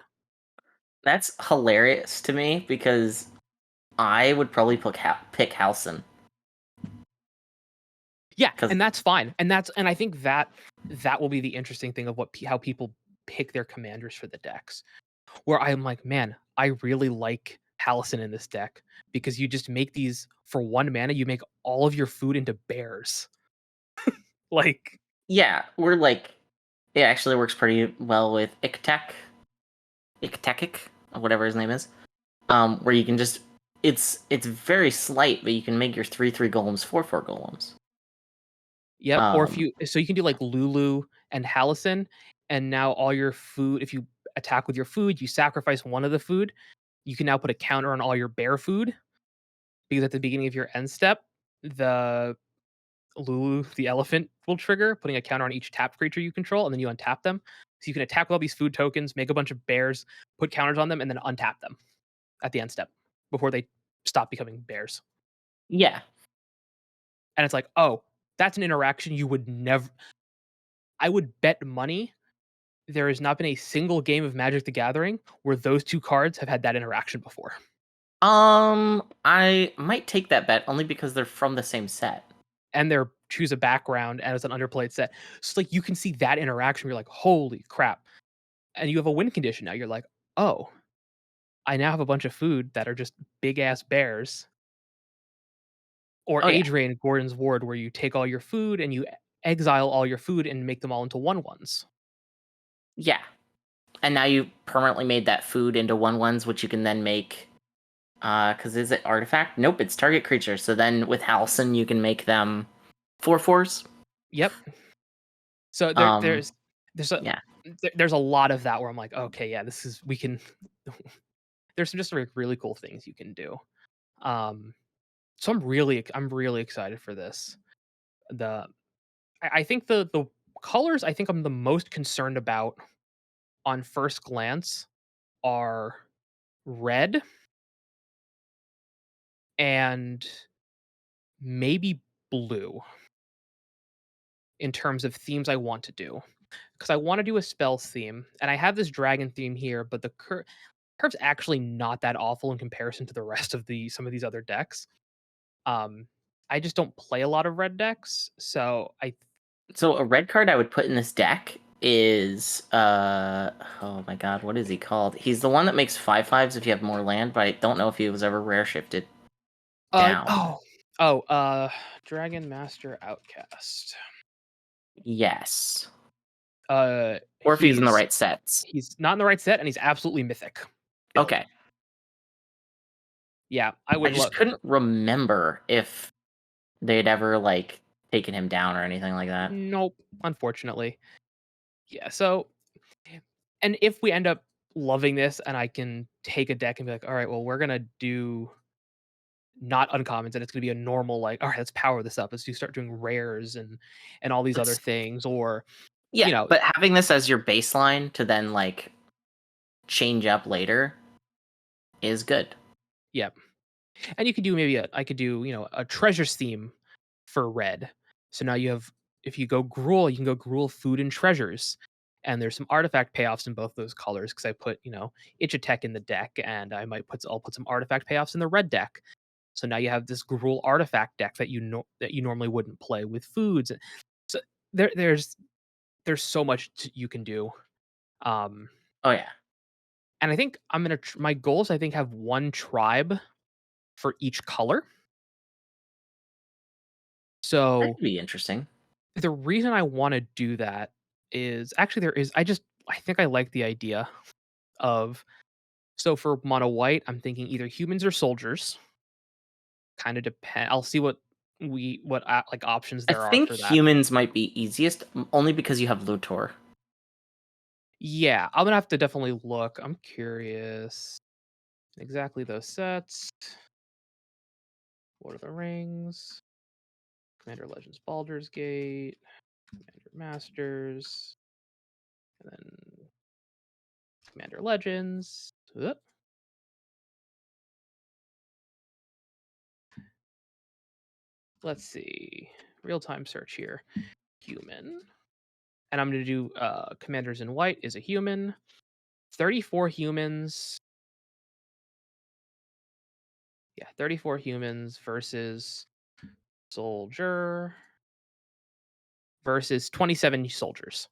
[SPEAKER 2] That's hilarious to me because I would probably pick Halcyon.
[SPEAKER 1] Yeah,
[SPEAKER 2] Because
[SPEAKER 1] and that's fine. And I think that will be the interesting thing of how people pick their commanders for the decks. Where I'm like, man, I really like Halcyon in this deck because you just make these for 1 mana, you make all of your food into bears. Like,
[SPEAKER 2] yeah, we're like it actually works pretty well with Iktekik, or whatever his name is. Where you can just it's very slight, but you can make your 3/3 golems 4/4 golems.
[SPEAKER 1] yep. Or if
[SPEAKER 2] Um,
[SPEAKER 1] you so you can do like Lulu and Halcyon, and now all your food, if you attack with your food, you sacrifice one of the food, you can now put a counter on all your bear food because at the beginning of your end step, the Lulu, the elephant, will trigger, putting a counter on each tapped creature you control, and then you untap them. So you can attack with all these food tokens, make a bunch of bears, put counters on them, and then untap them at the end step before they stop becoming bears.
[SPEAKER 2] yeah.
[SPEAKER 1] And it's like, oh, that's an interaction you would never. I would bet money there has not been a single game of Magic the Gathering where those two cards have had that interaction before.
[SPEAKER 2] I might take that bet only because they're from the same set.
[SPEAKER 1] And they're choose a background as an underplayed set. So like you can see that interaction, you're like, holy crap. And you have a win condition now. You're like, oh, I now have a bunch of food that are just big ass bears. Or
[SPEAKER 2] Oh yeah,
[SPEAKER 1] Adrian Gordon's Ward, where you take all your food and you exile all your food and make them all into 1/1s.
[SPEAKER 2] yeah. And now you permanently made that food into 1/1s, which you can then make. Because is it artifact? Nope, it's target creature. So then with Halcyon, you can make them 4/4s.
[SPEAKER 1] Yep. So
[SPEAKER 2] Um,
[SPEAKER 1] there's
[SPEAKER 2] yeah.
[SPEAKER 1] there's a lot of that where I'm like, okay, yeah, this is we can. There's some just like really cool things you can do. Um, so I'm really excited for this. The I think the colors I think I'm the most concerned about on first glance are red and maybe blue in terms of themes I want to do. Because I want to do a spells theme, and I have this dragon theme here, but the curve's actually not that awful in comparison to the rest of some of these other decks. Um, I just don't play a lot of red decks, so I
[SPEAKER 2] So a red card I would put in this deck is oh my god, what is he called? He's the one that makes 5/5s if you have more land, but I don't know if he was ever rare shifted down.
[SPEAKER 1] oh Oh, Dragon Master Outcast.
[SPEAKER 2] Yes.
[SPEAKER 1] Uh,
[SPEAKER 2] Or if he's in the
[SPEAKER 1] he's
[SPEAKER 2] right sets.
[SPEAKER 1] he's not in the right set, and he's absolutely mythic build.
[SPEAKER 2] Okay.
[SPEAKER 1] Yeah, I
[SPEAKER 2] I
[SPEAKER 1] would
[SPEAKER 2] just
[SPEAKER 1] love.
[SPEAKER 2] couldn't remember if they'd ever like taken him down or anything like that.
[SPEAKER 1] Nope, unfortunately. Yeah, so and if we end up loving this and I can take a deck and be like, "All right, well, we're gonna do not uncommons, and it's gonna be a normal, like, all right, let's power this up. Let's do start doing rares and all these other
[SPEAKER 2] Let's
[SPEAKER 1] things," or,
[SPEAKER 2] Yeah,
[SPEAKER 1] you know,
[SPEAKER 2] but having this as your baseline to then like change up later is good.
[SPEAKER 1] yeah. And you could do maybe a I could do, a treasures theme for red. So now you have if you go Gruul, you can go Gruul food and treasures. And there's some artifact payoffs in both those colors because I put, Itch-a-Tech in the deck, and I'll put some artifact payoffs in the red deck. So now you have this Gruul artifact deck that you normally wouldn't play with foods. So there's so much you can do. Um,
[SPEAKER 2] Oh yeah.
[SPEAKER 1] and I think my goals I think have one tribe for each color.
[SPEAKER 2] That
[SPEAKER 1] So
[SPEAKER 2] could be interesting.
[SPEAKER 1] the reason I wanna do that is actually there is I think I like the idea of so for mono white, I'm thinking either humans or soldiers, kinda depend I'll see like, options
[SPEAKER 2] I
[SPEAKER 1] there are
[SPEAKER 2] think
[SPEAKER 1] for that.
[SPEAKER 2] humans might be easiest only because you have Luthor.
[SPEAKER 1] Yeah, I'm gonna have to definitely look. I'm curious. Exactly those sets. What are the rings? Commander Legends Baldur's Gate, Commander Masters, and then Commander Legends. Let's see. Real-time search here. Human. And I'm gonna do Commanders in White is a human. 34 humans. Yeah, 34 humans versus soldier versus 27 soldiers.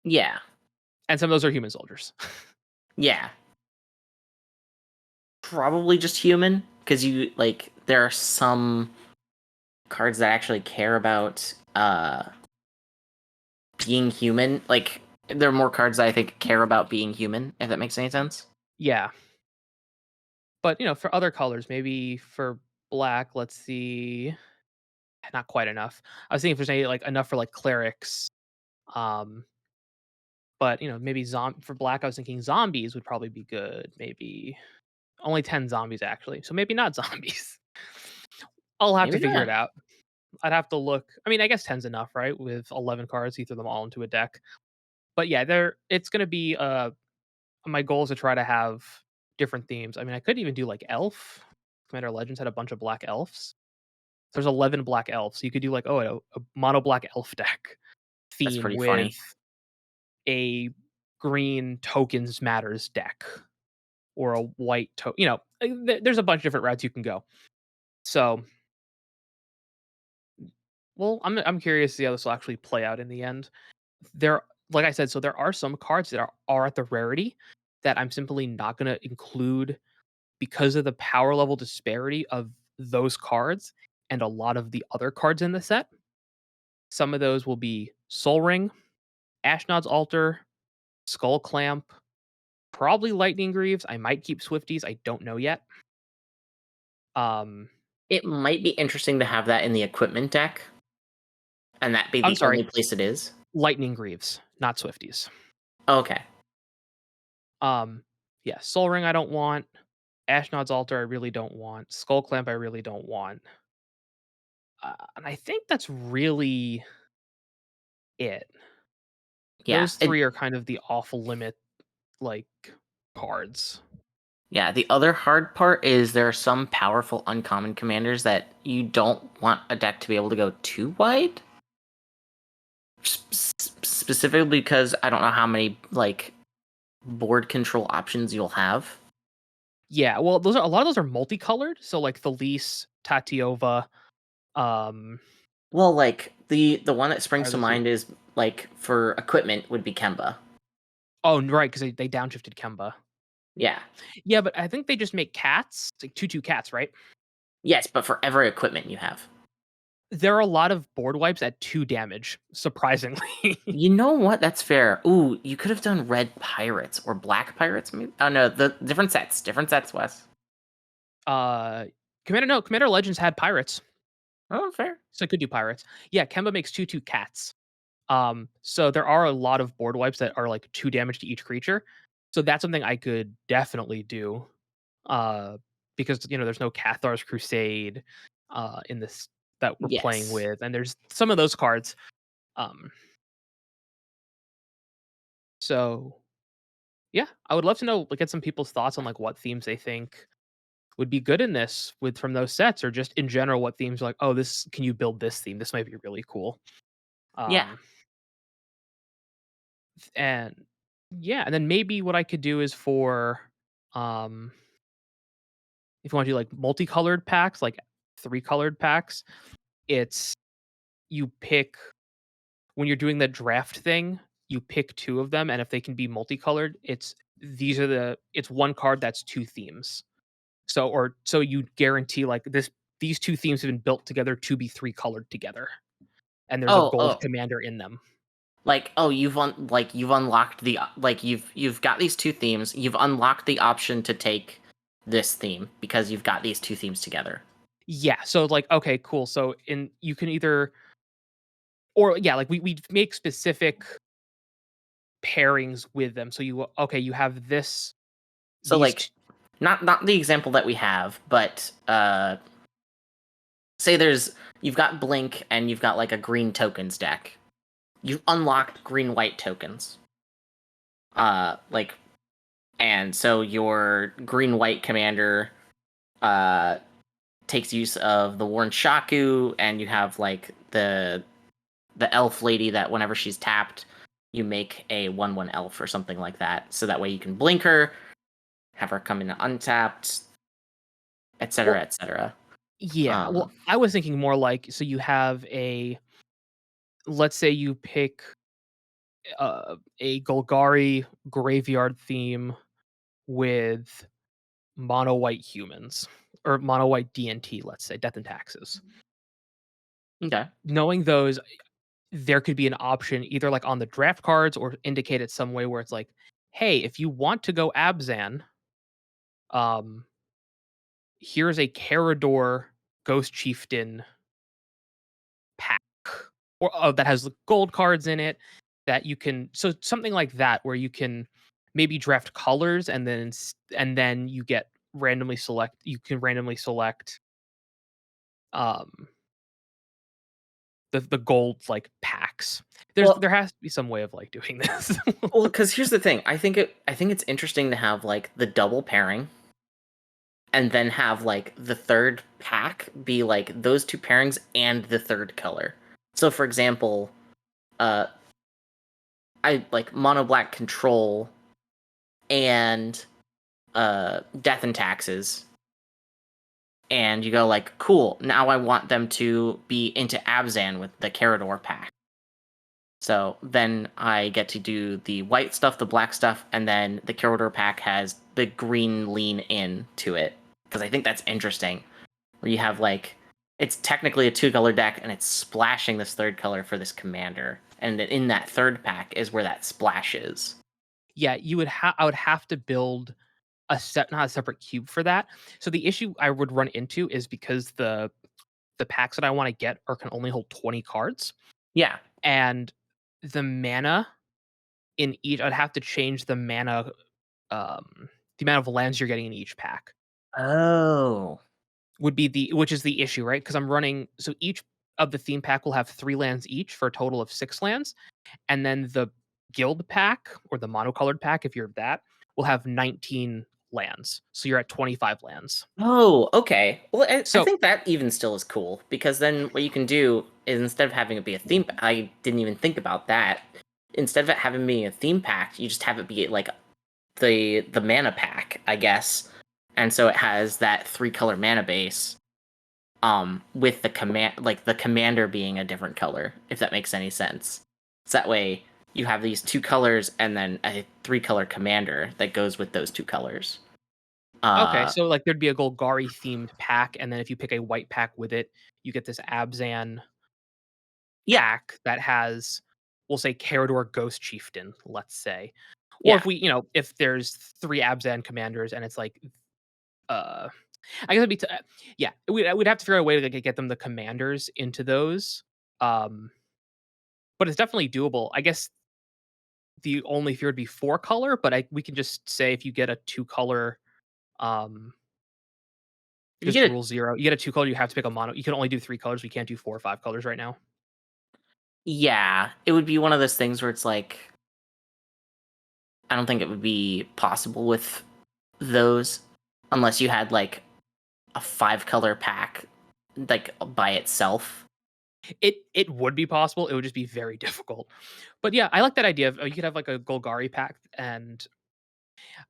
[SPEAKER 2] Yeah.
[SPEAKER 1] And some of those are human soldiers.
[SPEAKER 2] Yeah. Probably just human because you like there are some cards that actually care about being human. Like there are more cards that I think care about being human, if that makes any sense.
[SPEAKER 1] Yeah. But, for other colors, maybe for black, let's see. Not quite enough. I was thinking if there's any like enough for like clerics. Um, but maybe for black, I was thinking zombies would probably be good. Maybe only 10 zombies actually. So maybe not zombies. I'll have to
[SPEAKER 2] Maybe
[SPEAKER 1] figure it
[SPEAKER 2] not.
[SPEAKER 1] out. I'd have to look. I mean, I guess 10's enough, right? With 11 cards, you throw them all into a deck. But yeah, it's going to be my goal is to try to have different themes. I mean, I could even do like elf. Commander Legends had a bunch of black elves. There's 11 black elves. So you could do like a mono black elf deck
[SPEAKER 2] That's
[SPEAKER 1] theme
[SPEAKER 2] pretty
[SPEAKER 1] with
[SPEAKER 2] funny.
[SPEAKER 1] a green tokens matters deck or a white there's a bunch of different routes you can go. So, well, I'm curious to see how this will actually play out in the end. There like I said, so there are some cards that are at the rarity that I'm simply not gonna include because of the power level disparity of those cards and a lot of the other cards in the set. Some of those will be Soul Ring, Ashnod's Altar, Skull Clamp, probably Lightning Greaves. I might keep Swifties. I don't know yet. Um,
[SPEAKER 2] It might be interesting to have that in the equipment deck, and that be
[SPEAKER 1] I'm
[SPEAKER 2] the only
[SPEAKER 1] sorry,
[SPEAKER 2] place it is.
[SPEAKER 1] Lightning Greaves, not Swifties.
[SPEAKER 2] Okay.
[SPEAKER 1] Um, yeah, Soul Ring I don't want. Ashnod's Altar I really don't want. Skull Clamp I really don't want. And I think that's really it.
[SPEAKER 2] Yeah.
[SPEAKER 1] Those 3 are kind of the off limit, like, cards.
[SPEAKER 2] Yeah, the other hard part is there are some powerful uncommon commanders that you don't want a deck to be able to go too wide. Specifically because I don't know how many like board control options you'll have.
[SPEAKER 1] Yeah, well, a lot of those are multicolored, so, like, Felice, Tatiova, um,
[SPEAKER 2] Well, like the one that springs
[SPEAKER 1] are
[SPEAKER 2] to
[SPEAKER 1] the 3.
[SPEAKER 2] mind is like for equipment would be Kemba.
[SPEAKER 1] Oh, right, 'cause they downshifted Kemba.
[SPEAKER 2] Yeah.
[SPEAKER 1] Yeah, but I think they just make cats. It's like 2/2 cats, right?
[SPEAKER 2] Yes, but for every equipment you have.
[SPEAKER 1] There are a lot of board wipes at 2 damage, surprisingly.
[SPEAKER 2] You know what? That's fair. Ooh, you could have done red pirates or black pirates. Maybe. Oh no, the different sets, Wes.
[SPEAKER 1] Uh, Commander Legends had pirates,
[SPEAKER 2] Oh, fair.
[SPEAKER 1] so I could do pirates. Yeah, Kemba makes 2/2 cats. So there are a lot of board wipes that are, like, 2 damage to each creature, so that's something I could definitely do, uh, because, there's no Cathar's Crusade, in this that we're playing
[SPEAKER 2] Yes.
[SPEAKER 1] with, and there's some of those cards, um, so yeah, I would love to know, like, get some people's thoughts on, like, what themes they think would be good in this with from those sets, or just in general, what themes are like, "Oh, this can you build this theme? This might be really cool."
[SPEAKER 2] Yeah.
[SPEAKER 1] Um, and yeah, and then maybe what I could do is for, um, if you wanna do, like, multicolored packs, like 3 colored packs, it's you pick when you're doing the draft thing, you pick 2 of them, and if they can be multicolored, it's 1 card that's 2 themes. So you guarantee, like, these 2 themes have been built together to be 3 colored together, and there's a
[SPEAKER 2] Oh,
[SPEAKER 1] gold
[SPEAKER 2] oh.
[SPEAKER 1] commander in them.
[SPEAKER 2] Like, oh, you've unlocked like you've got these two themes. You've unlocked the option to take this theme because you've got these two themes together.
[SPEAKER 1] Yeah, so, like, okay, cool, so in you can either or yeah, like, we make specific pairings with them, so you have
[SPEAKER 2] So
[SPEAKER 1] these
[SPEAKER 2] like,
[SPEAKER 1] t
[SPEAKER 2] not the example that we have, but say you've got Blink and you've got like a green tokens deck. You've unlocked green white tokens. Like, and so your green white commander uh takes use of the Warren Shaku, and you have like the elf lady that whenever she's tapped, you make a 1/1 elf or something like that. So that way you can blink her, have her come in untapped, etc.,
[SPEAKER 1] well,
[SPEAKER 2] etc.
[SPEAKER 1] yeah,
[SPEAKER 2] Um,
[SPEAKER 1] well, I was thinking more like, so you have let's say you pick, a Golgari graveyard theme with mono white humans, or mono white DNT, let's say, Death and Taxes.
[SPEAKER 2] okay.
[SPEAKER 1] Knowing those, there could be an option either, like, on the draft cards or indicate it some way where it's like, "Hey, if you want to go Abzan, um, here's a Carador Ghost Chieftain pack, or that has gold cards in it that you can," so something like that where you can maybe draft colors, and then you can randomly select, um the gold, like, packs.
[SPEAKER 2] Well,
[SPEAKER 1] There has to be some way of, like, doing this.
[SPEAKER 2] because here's the thing. I think it's interesting to have like the double pairing, and then have like the third pack be like those two pairings and the third color. So, for example, uh, I like mono black control and death and taxes, and you go like, cool, now I want them to be into Abzan with the Carador pack. So then I get to do the white stuff, the black stuff, and then the Carador pack has the green lean in to it. Because I think that's interesting. Where you have like, it's technically a 2-color deck, and it's splashing this third color for this commander. And in that third pack is where that splash is.
[SPEAKER 1] Yeah, I would have to build not a separate cube for that. So the issue I would run into is because the packs that I wanna get can only hold 20 cards,
[SPEAKER 2] Yeah.
[SPEAKER 1] and the mana in each I'd have to change the amount of lands you're getting in each pack
[SPEAKER 2] Oh.
[SPEAKER 1] which is the issue, right? Because I'm running so each of the theme pack will have 3 lands each for a total of 6 lands, and then the guild pack, or the monocolored pack, if you're that, will have 19 lands. So you're at 25 lands.
[SPEAKER 2] Oh, okay. Well, I
[SPEAKER 1] So
[SPEAKER 2] think that even still is cool, because then what you can do is, instead of having it be a theme, I didn't even think about that. Instead of it having me a theme pack, you just have it be like the mana pack, I guess. And so it has that 3-color mana base, with the commander being a different color, if that makes any sense. So that way you have these 2 colors and then a 3-color commander that goes with those 2 colors.
[SPEAKER 1] Okay,
[SPEAKER 2] Uh,
[SPEAKER 1] so, like, there'd be a Golgari themed pack, and then if you pick a white pack with it, you get this Abzan
[SPEAKER 2] yeah,
[SPEAKER 1] pack that has, we'll say, Carador Ghost Chieftain, let's say. Or
[SPEAKER 2] yeah.
[SPEAKER 1] if we, if there's 3 Abzan commanders and it's like, uh, I guess it'd be yeah, we'd have to figure out a way to, like, get them the commanders into those, um, but it's definitely doable. I guess the only fear would be 4 color, but we can just say if you get a 2 color, um,
[SPEAKER 2] You
[SPEAKER 1] just
[SPEAKER 2] get it.
[SPEAKER 1] rule 0, you get a 2 color, you have to pick a mono. You can only do 3 colors, we can't do 4 or 5 colors right now.
[SPEAKER 2] Yeah, it would be one of those things where it's like I don't think it would be possible with those unless you had like a 5 color pack like by itself.
[SPEAKER 1] It would be possible, it would just be very difficult. But yeah, I like that idea of, you could have, like, a Golgari pack, and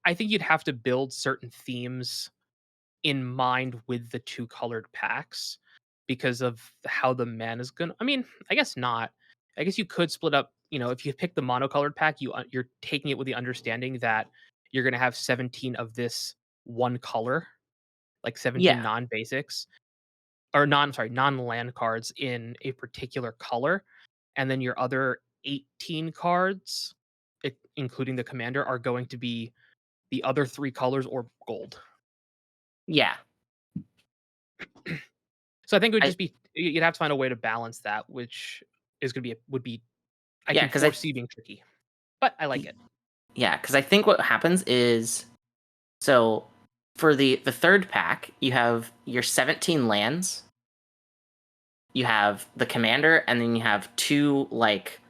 [SPEAKER 1] I think you'd have to build certain themes in mind with the 2 colored packs because of how the man is gonna, I mean, I guess not. I guess you could split up, if you pick the monocolored pack, you're taking it with the understanding that you're gonna have 17 of this one color, like 17
[SPEAKER 2] Yeah,
[SPEAKER 1] non-basics, or non-land cards in a particular color, and then your other 18 cards, including the commander, are going to be the other 3 colors or gold.
[SPEAKER 2] yeah.
[SPEAKER 1] So I think it would
[SPEAKER 2] I
[SPEAKER 1] just be, you'd have to find a way to balance that, which is gonna be would be, I
[SPEAKER 2] yeah,
[SPEAKER 1] can
[SPEAKER 2] because I
[SPEAKER 1] foresee being tricky, but I like it.
[SPEAKER 2] yeah, because I think what happens is so for the third pack, you have your 17 lands, you have the commander, and then you have 2 like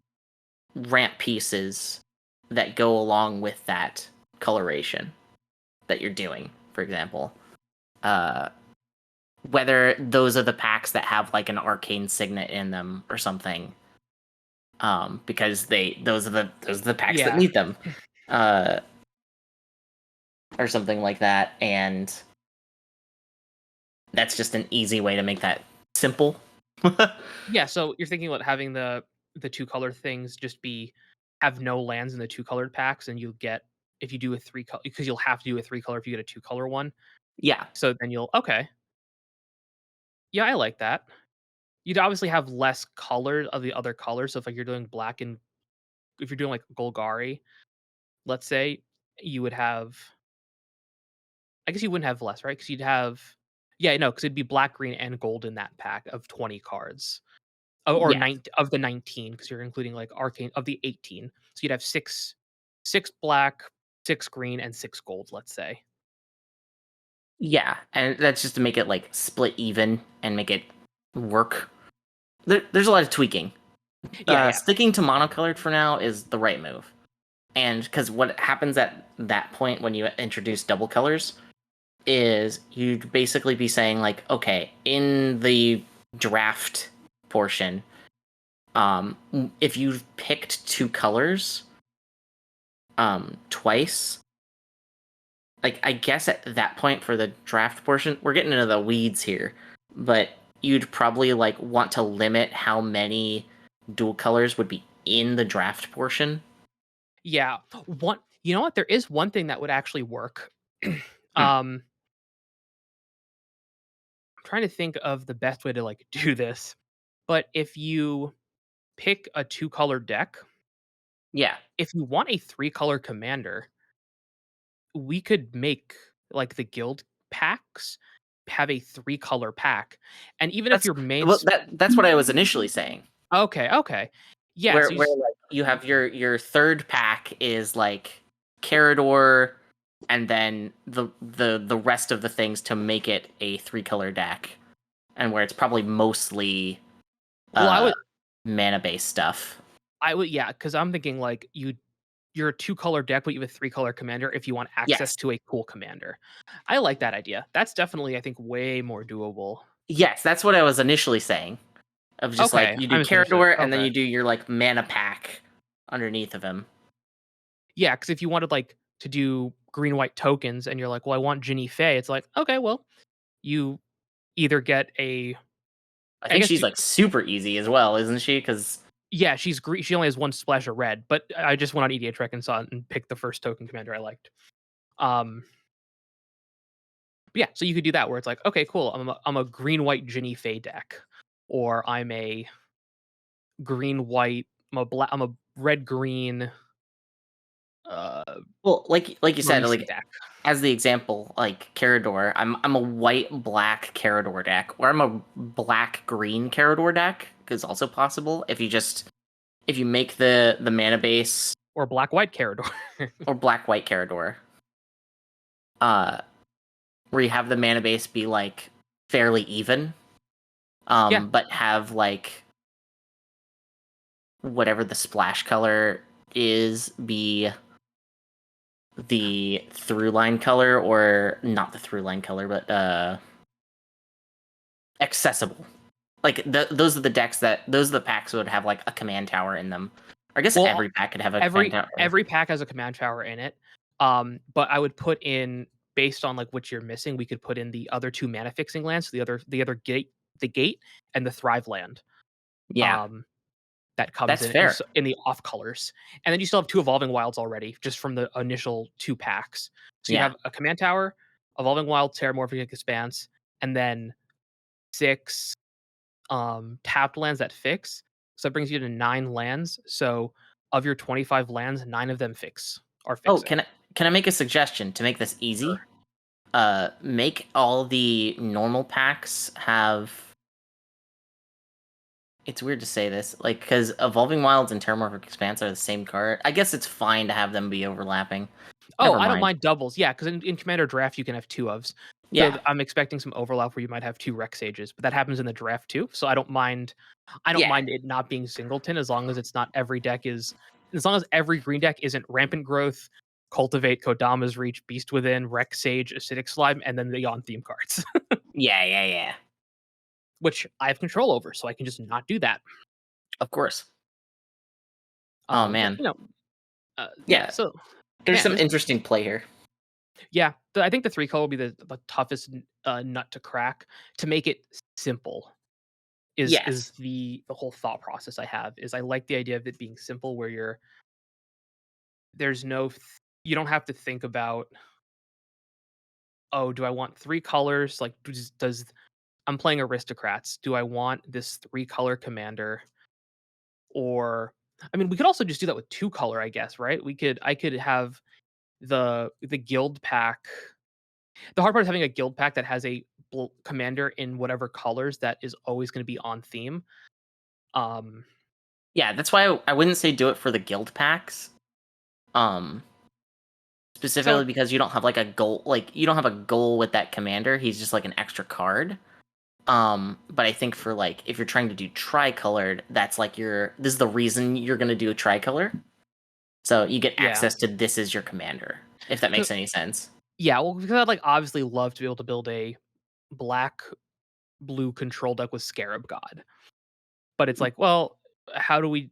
[SPEAKER 2] ramp pieces that go along with that coloration that you're doing. For example, uh, whether those are the packs that have like an arcane signet in them or something, because those are the packs that
[SPEAKER 1] Yeah.
[SPEAKER 2] need them, uh, or something like that, and that's just an easy way to make that simple.
[SPEAKER 1] Yeah, so you're thinking about having the 2 color things just be, have no lands in the 2 colored packs, and you'll get, if you do a 3 color, because you'll have to do a 3 color if you get a 2 color one,
[SPEAKER 2] Yeah,
[SPEAKER 1] so then you'll, okay. Yeah, I like that. You'd obviously have less color of the other colors, so if, like, you're doing black and, if you're doing, like, Golgari, let's say, you would have, I guess you wouldn't have less, right? Because 'Cause you'd have, yeah, no, because 'cause it'd be black, green, and gold in that pack of 20 cards. Or
[SPEAKER 2] yeah,
[SPEAKER 1] 9 of the 19, because 'cause you're including, like, arcane of the 18. So you'd have 6 black, 6 green, and 6 gold, let's say.
[SPEAKER 2] yeah, and that's just to make it like split even and make it work. There's a lot of tweaking.
[SPEAKER 1] Yeah, yeah.
[SPEAKER 2] Sticking to monocolored for now is the right move. And because what happens at that point when you introduce double colors is you'd basically be saying like, okay, in the draft portion, if you've picked 2 colors, twice, like I guess at that point for the draft portion, we're getting into the weeds here, but you'd probably like want to limit how many dual colors would be in the draft portion.
[SPEAKER 1] Yeah. One, you know what? There is one thing that would actually work.
[SPEAKER 2] Hmm.
[SPEAKER 1] I'm trying to think of the best way to, like, do this, but if you pick a 2-color deck,
[SPEAKER 2] Yeah,
[SPEAKER 1] if you want a 3-color commander, we could make, like, the guild packs have a 3-color pack, and even if
[SPEAKER 2] that's
[SPEAKER 1] your main
[SPEAKER 2] well, that's what I was initially saying.
[SPEAKER 1] okay, okay. Yeah,
[SPEAKER 2] Where
[SPEAKER 1] so you
[SPEAKER 2] where like you have your third pack is like Carador, and then the rest of the things to make it a 3 color deck, and where it's probably mostly
[SPEAKER 1] well,
[SPEAKER 2] uh mana based stuff.
[SPEAKER 1] I would, yeah, because 'cause I'm thinking, like, you're a 2-color deck, but you have a 3-color commander if you want access
[SPEAKER 2] Yes,
[SPEAKER 1] to a cool commander. I like that idea. That's definitely, I think, way more doable.
[SPEAKER 2] yes, that's what I was initially saying. Of just like
[SPEAKER 1] Okay,
[SPEAKER 2] you
[SPEAKER 1] I
[SPEAKER 2] do
[SPEAKER 1] misunderstood.
[SPEAKER 2] Carador, and then
[SPEAKER 1] Okay.
[SPEAKER 2] you do your like mana pack underneath of him.
[SPEAKER 1] Yeah, because if you wanted, like, to do green white tokens and you're like, "Well, I want Ginny Fey," it's like, "Okay, well, you either get a,"
[SPEAKER 2] I
[SPEAKER 1] I
[SPEAKER 2] think
[SPEAKER 1] guess
[SPEAKER 2] she's
[SPEAKER 1] do,
[SPEAKER 2] like super easy as well, isn't she? Because
[SPEAKER 1] yeah, she's green, she only has 1 splash of red, but I just went on EDH Rec and saw it and picked the first token commander I liked. Um yeah, so you could do that where it's like, okay, cool. I'm a green white Ginny Fey deck, or I'm a green white. I'm a red green uh
[SPEAKER 2] Well, like you said,
[SPEAKER 1] Marisa
[SPEAKER 2] like
[SPEAKER 1] deck.
[SPEAKER 2] as the example, like Carador, I'm a white black Carador deck, or I'm a black green Carador deck is also possible if you make the mana base
[SPEAKER 1] Or black white Carador.
[SPEAKER 2] or black white Carador, uh, where you have the mana base be like fairly even,
[SPEAKER 1] Yeah.
[SPEAKER 2] but have like whatever the splash color is be the through line color, or not the through line color, but accessible. Like those are the decks those are the packs that would have like a command tower in them. I guess
[SPEAKER 1] Well,
[SPEAKER 2] every pack could have a command
[SPEAKER 1] every
[SPEAKER 2] tower.
[SPEAKER 1] every pack has a command tower in it. But I would put in based on like what you're missing, we could put in the other two mana fixing lands, the other gate and the thrive land.
[SPEAKER 2] Yeah,
[SPEAKER 1] Um, that comes
[SPEAKER 2] that's
[SPEAKER 1] in
[SPEAKER 2] fair.
[SPEAKER 1] in the off colors. And then you still have two evolving wilds already, just from the initial two packs. So you
[SPEAKER 2] Yeah.
[SPEAKER 1] have a command tower, evolving wild, terramorphic expanse, and then six tapped lands that fix. So that brings you to 9 lands. So of your 25 lands, 9 of them are
[SPEAKER 2] Oh,
[SPEAKER 1] fixing.
[SPEAKER 2] can I make a suggestion to make this easy?
[SPEAKER 1] Sure.
[SPEAKER 2] Make all the normal packs have. It's weird to say this, like, because Evolving Wilds and Terramorphic Expanse are the same card. I guess it's fine to have them be overlapping.
[SPEAKER 1] Oh,
[SPEAKER 2] Never
[SPEAKER 1] I don't
[SPEAKER 2] mind.
[SPEAKER 1] mind doubles. Yeah, because in Commander Draft you can have two ofs. So
[SPEAKER 2] Yeah,
[SPEAKER 1] I'm expecting some overlap where you might have two Rex Sages, but that happens in the draft too. So I don't mind. I don't
[SPEAKER 2] yeah,
[SPEAKER 1] mind it not being singleton as long as it's not every deck is. As long as every green deck isn't Rampant Growth, Cultivate, Kodama's Reach, Beast Within, Rex Sage, Acidic Slime, and then the on theme cards,
[SPEAKER 2] yeah.
[SPEAKER 1] which I have control over, so I can just not do that.
[SPEAKER 2] Of course. Oh
[SPEAKER 1] But
[SPEAKER 2] man.
[SPEAKER 1] yeah.
[SPEAKER 2] Yeah,
[SPEAKER 1] So
[SPEAKER 2] there's
[SPEAKER 1] man,
[SPEAKER 2] some
[SPEAKER 1] this
[SPEAKER 2] interesting play here.
[SPEAKER 1] yeah. I think the 3 color will be the toughest nut to crack to make it simple. Is
[SPEAKER 2] Yes.
[SPEAKER 1] the whole thought process I have is I like the idea of it being simple where there's no you don't have to think about, oh, do I want 3 colors, like does I'm playing aristocrats, do I want this 3 color commander, or I mean we could also just do that with 2 color, I guess, right? I could have the guild pack. The hard part is having a guild pack that has a commander in whatever colors that is always going to be on theme. um
[SPEAKER 2] Yeah, that's why I wouldn't say do it for the guild packs. Um,
[SPEAKER 1] so
[SPEAKER 2] Specifically because you don't have like a goal, like you don't have a goal with that commander. He's just like an extra card. But I think for like if you're trying to do tricolored, that's like this is the reason you're gonna do a tricolor. So you get
[SPEAKER 1] yeah.
[SPEAKER 2] access to this as your commander, if that makes any sense.
[SPEAKER 1] Yeah, well, because I'd like obviously love to be able to build a black blue control deck with Scarab God. But it's like, well, how do we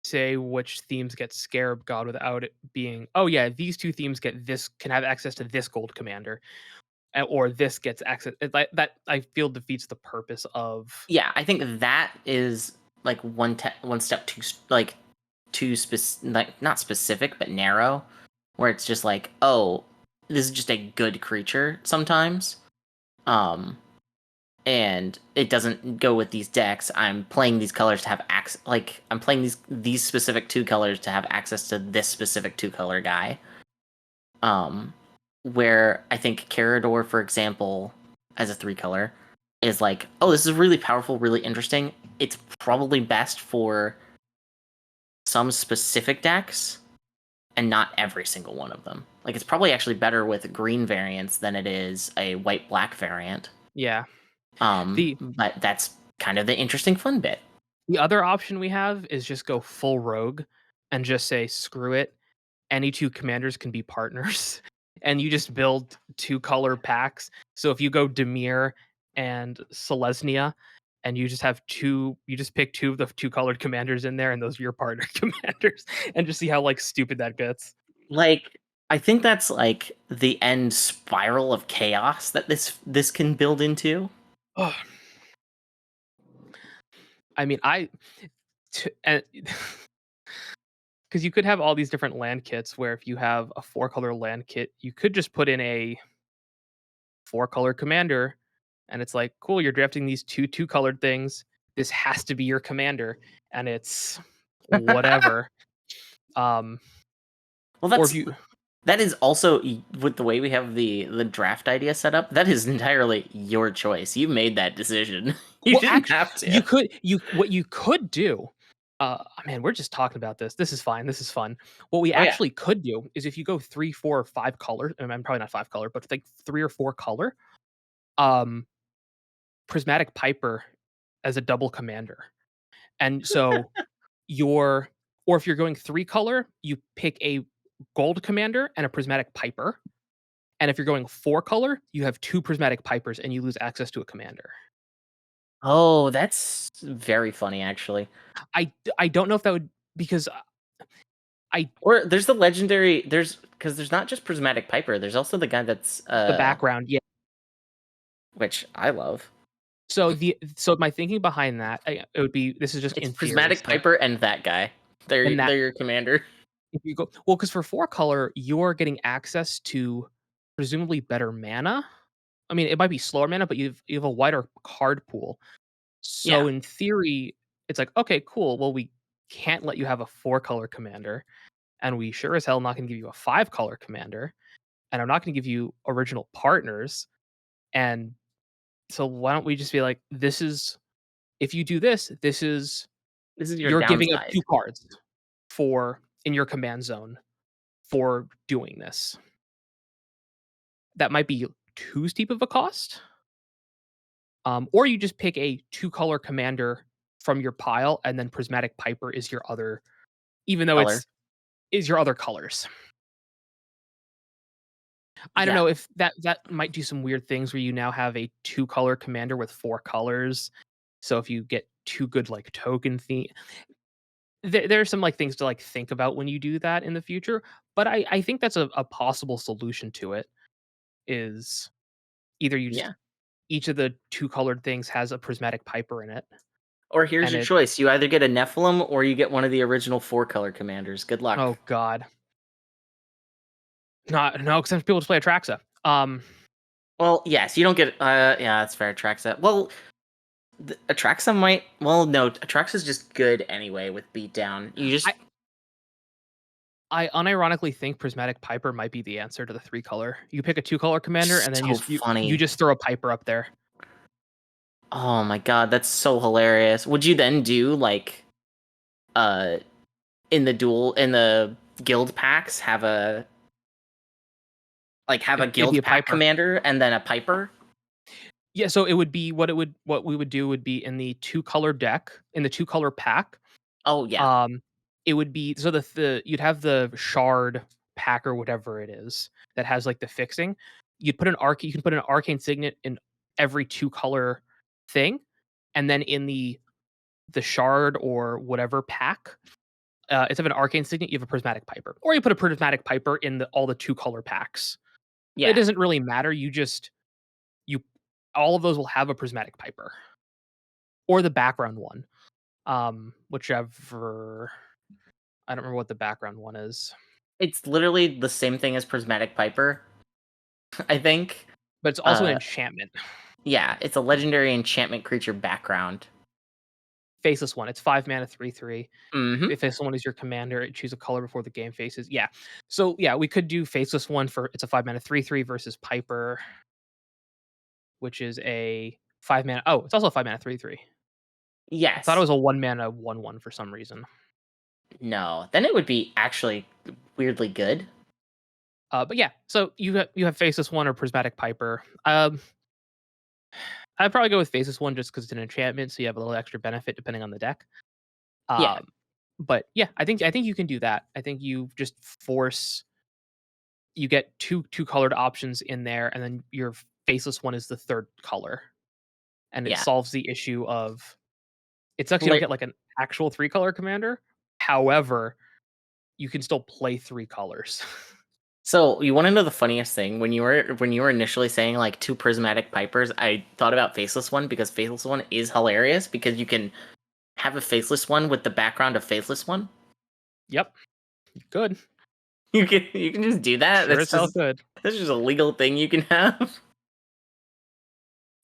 [SPEAKER 1] say which themes get Scarab God without it being, oh yeah, these two themes get this can have access to this gold commander, or this gets access like that I feel defeats the purpose of.
[SPEAKER 2] Yeah, I think that is like one step too like too specific, like not specific but narrow, where it's just like, oh, this is just a good creature sometimes. Um, and it doesn't go with these decks. I'm playing these colors to have access. Like I'm playing these specific 2 colors to have access to this specific 2 color guy. Um, where I think Carador, for example, as a 3 color, is like, oh, this is really powerful, really interesting. It's probably best for some specific decks and not every single one of them. Like it's probably actually better with green variants than it is a white black variant.
[SPEAKER 1] Yeah. The
[SPEAKER 2] But that's kind of the interesting fun bit.
[SPEAKER 1] the other option we have is just go full rogue and just say screw it. Any two commanders can be partners. And you just build 2 color packs. So if you go Demir and Selesnya, and you just have you just pick two of the 2 colored commanders in there, and those are your partner commanders, and just see how like stupid that gets.
[SPEAKER 2] Like I think that's like the end spiral of chaos that this can build into.
[SPEAKER 1] Ugh. I mean, because you could have all these different land kits where if you have a 4 color land kit, you could just put in a 4-color commander, and it's like, cool, you're drafting these two-colored things. This has to be your commander, and it's whatever. Um,
[SPEAKER 2] Well,
[SPEAKER 1] or if you
[SPEAKER 2] that is also with the way we have the draft idea set up. That is entirely your choice. You made that decision. You
[SPEAKER 1] well,
[SPEAKER 2] didn't
[SPEAKER 1] actually,
[SPEAKER 2] have to.
[SPEAKER 1] you could you what you could do. Man, we're just talking about this. This is fine. This is fun. What we
[SPEAKER 2] Oh yeah.
[SPEAKER 1] actually could do is if you go 3, 4, or 5 colors. I'm probably not 5 color, but like 3 or 4 color. Um, Prismatic Piper as a double commander, and so your or if you're going 3 color, you pick a gold commander and a Prismatic Piper. And if you're going 4 color, you have 2 Prismatic Pipers and you lose access to a commander.
[SPEAKER 2] Oh, that's very funny, actually.
[SPEAKER 1] I don't know if that would because I
[SPEAKER 2] Or there's the legendary. There's not just Prismatic Piper. There's also the guy that's
[SPEAKER 1] the background, yeah.
[SPEAKER 2] which I love.
[SPEAKER 1] So my thinking behind that, it would be this is just
[SPEAKER 2] It's
[SPEAKER 1] in theory
[SPEAKER 2] Prismatic
[SPEAKER 1] still,
[SPEAKER 2] Piper and that guy.
[SPEAKER 1] and that
[SPEAKER 2] They're your commander.
[SPEAKER 1] if you go well, because for 4 color, you're getting access to presumably better mana. I mean, it might be slower mana, but you have a wider card pool.
[SPEAKER 2] Yeah.
[SPEAKER 1] So in theory, it's like, okay, cool. Well, we can't let you have a 4 color commander, and we sure as hell not going to give you a 5 color commander, and I'm not going to give you original partners. And so why don't we just be like, this is if you do this, this is
[SPEAKER 2] This is your
[SPEAKER 1] you're giving up
[SPEAKER 2] downside.
[SPEAKER 1] 2 cards for in your command zone for doing this. That might be too steep of a cost. Or you just pick a 2 color commander from your pile, and then Prismatic Piper is your other, even though
[SPEAKER 2] Color.
[SPEAKER 1] it's is your other colors. I don't
[SPEAKER 2] Yeah.
[SPEAKER 1] know if that might do some weird things where you now have a 2 color commander with 4 colors. So if you get 2 good like token theme, there are some like things to like think about when you do that in the future. But I think that's a possible solution to it. Is either you just
[SPEAKER 2] Yeah.
[SPEAKER 1] each of the 2 colored things has a Prismatic Piper in it,
[SPEAKER 2] Or here's
[SPEAKER 1] and
[SPEAKER 2] your
[SPEAKER 1] it
[SPEAKER 2] choice. You either get a Nephilim or you get one of the original 4-color commanders. Good luck.
[SPEAKER 1] oh god, not no, because people just play Atraxa.
[SPEAKER 2] Well, yes, you don't get. Yeah, that's fair. Atraxa. Well, Atraxa might. Well, no, Atraxa's just good anyway with beatdown. You just
[SPEAKER 1] I unironically think Prismatic Piper might be the answer to the 3 color. You pick a 2 color commander, and then
[SPEAKER 2] so
[SPEAKER 1] you
[SPEAKER 2] funny.
[SPEAKER 1] just throw a Piper up there.
[SPEAKER 2] Oh my god, that's so hilarious. Would you then do like uh in the guild packs have a
[SPEAKER 1] It'd be
[SPEAKER 2] guild
[SPEAKER 1] a
[SPEAKER 2] pack
[SPEAKER 1] Piper.
[SPEAKER 2] commander and then a Piper?
[SPEAKER 1] Yeah, so it would be what we would do would be in the 2 color deck, in the 2 color pack.
[SPEAKER 2] Oh yeah.
[SPEAKER 1] Um, it would be so the you'd have the shard pack or whatever it is that has like the fixing. You can put an arcane signet in every 2 color thing, and then in the shard or whatever pack, instead of an arcane signet, you have a prismatic piper, or you put a prismatic piper in all the 2 color packs. It
[SPEAKER 2] Yeah.
[SPEAKER 1] doesn't really matter. You all of those will have a prismatic piper or the background one, whichever. I don't remember what the background one is,
[SPEAKER 2] It's literally the same thing as Prismatic Piper, I think.
[SPEAKER 1] but it's also an
[SPEAKER 2] Uh
[SPEAKER 1] enchantment.
[SPEAKER 2] yeah, it's a legendary enchantment creature background.
[SPEAKER 1] Faceless one. It's 5 mana, 3/3.
[SPEAKER 2] Mhm.
[SPEAKER 1] If faceless one is your commander, choose a color before the game faces. Yeah. So yeah, we could do faceless one for it's a 5 mana 3/3 versus Piper, which is a 5 mana. Oh, it's also a 5 mana 3/3. I thought it
[SPEAKER 2] Yes.
[SPEAKER 1] was a 1 mana 1/1 for some reason.
[SPEAKER 2] No. Then it would be actually weirdly good.
[SPEAKER 1] But yeah, so you have faceless one or prismatic Piper. I'd probably go with faceless one just because it's an enchantment, so you have a little extra benefit depending on the deck.
[SPEAKER 2] Yeah.
[SPEAKER 1] Um, but yeah, I think you can do that. I think you just force you get two colored options in there, and then your faceless one is the third color, and it
[SPEAKER 2] Yeah.
[SPEAKER 1] solves the issue of it sucks you don't
[SPEAKER 2] Like
[SPEAKER 1] get like an actual 3 color commander. However, you can still play 3 colors.
[SPEAKER 2] so you want to know the funniest thing when you were initially saying like two prismatic pipers, I thought about faceless one because faceless one is hilarious because you can have a faceless one with the background of faceless one.
[SPEAKER 1] Yep, good.
[SPEAKER 2] You can just do that.
[SPEAKER 1] Sure as hell good.
[SPEAKER 2] That's just a legal thing you can have.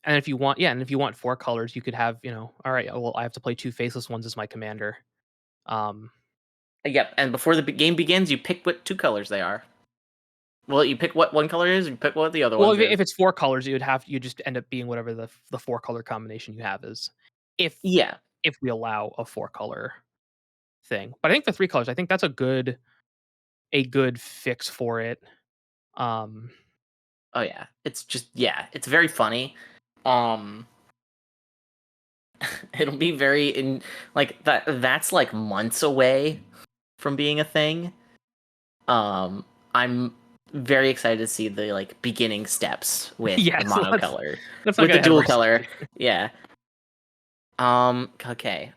[SPEAKER 1] And if you want, yeah, and if you want 4 colors, you could have, all right, well, I have to play 2 faceless ones as my commander. Um,
[SPEAKER 2] Yep, and before the game begins, you pick what 2 colors they are. Well, you pick what one color is, you pick what the other
[SPEAKER 1] well,
[SPEAKER 2] ones
[SPEAKER 1] if
[SPEAKER 2] is.
[SPEAKER 1] it's 4 colors, you just end up being whatever the 4 color combination you have is, if
[SPEAKER 2] Yeah.
[SPEAKER 1] if we allow a 4 color thing. But I think the 3 colors, I think that's a good fix for it. Um,
[SPEAKER 2] Oh yeah. It's just yeah, it's very funny. Um it'll be very in like that's like months away from being a thing. Um I'm very excited to see the like beginning steps with the
[SPEAKER 1] yes,
[SPEAKER 2] monocolor,
[SPEAKER 1] let's not
[SPEAKER 2] with
[SPEAKER 1] get
[SPEAKER 2] the
[SPEAKER 1] ahead of
[SPEAKER 2] dual color.
[SPEAKER 1] ourselves.
[SPEAKER 2] Yeah. Okay.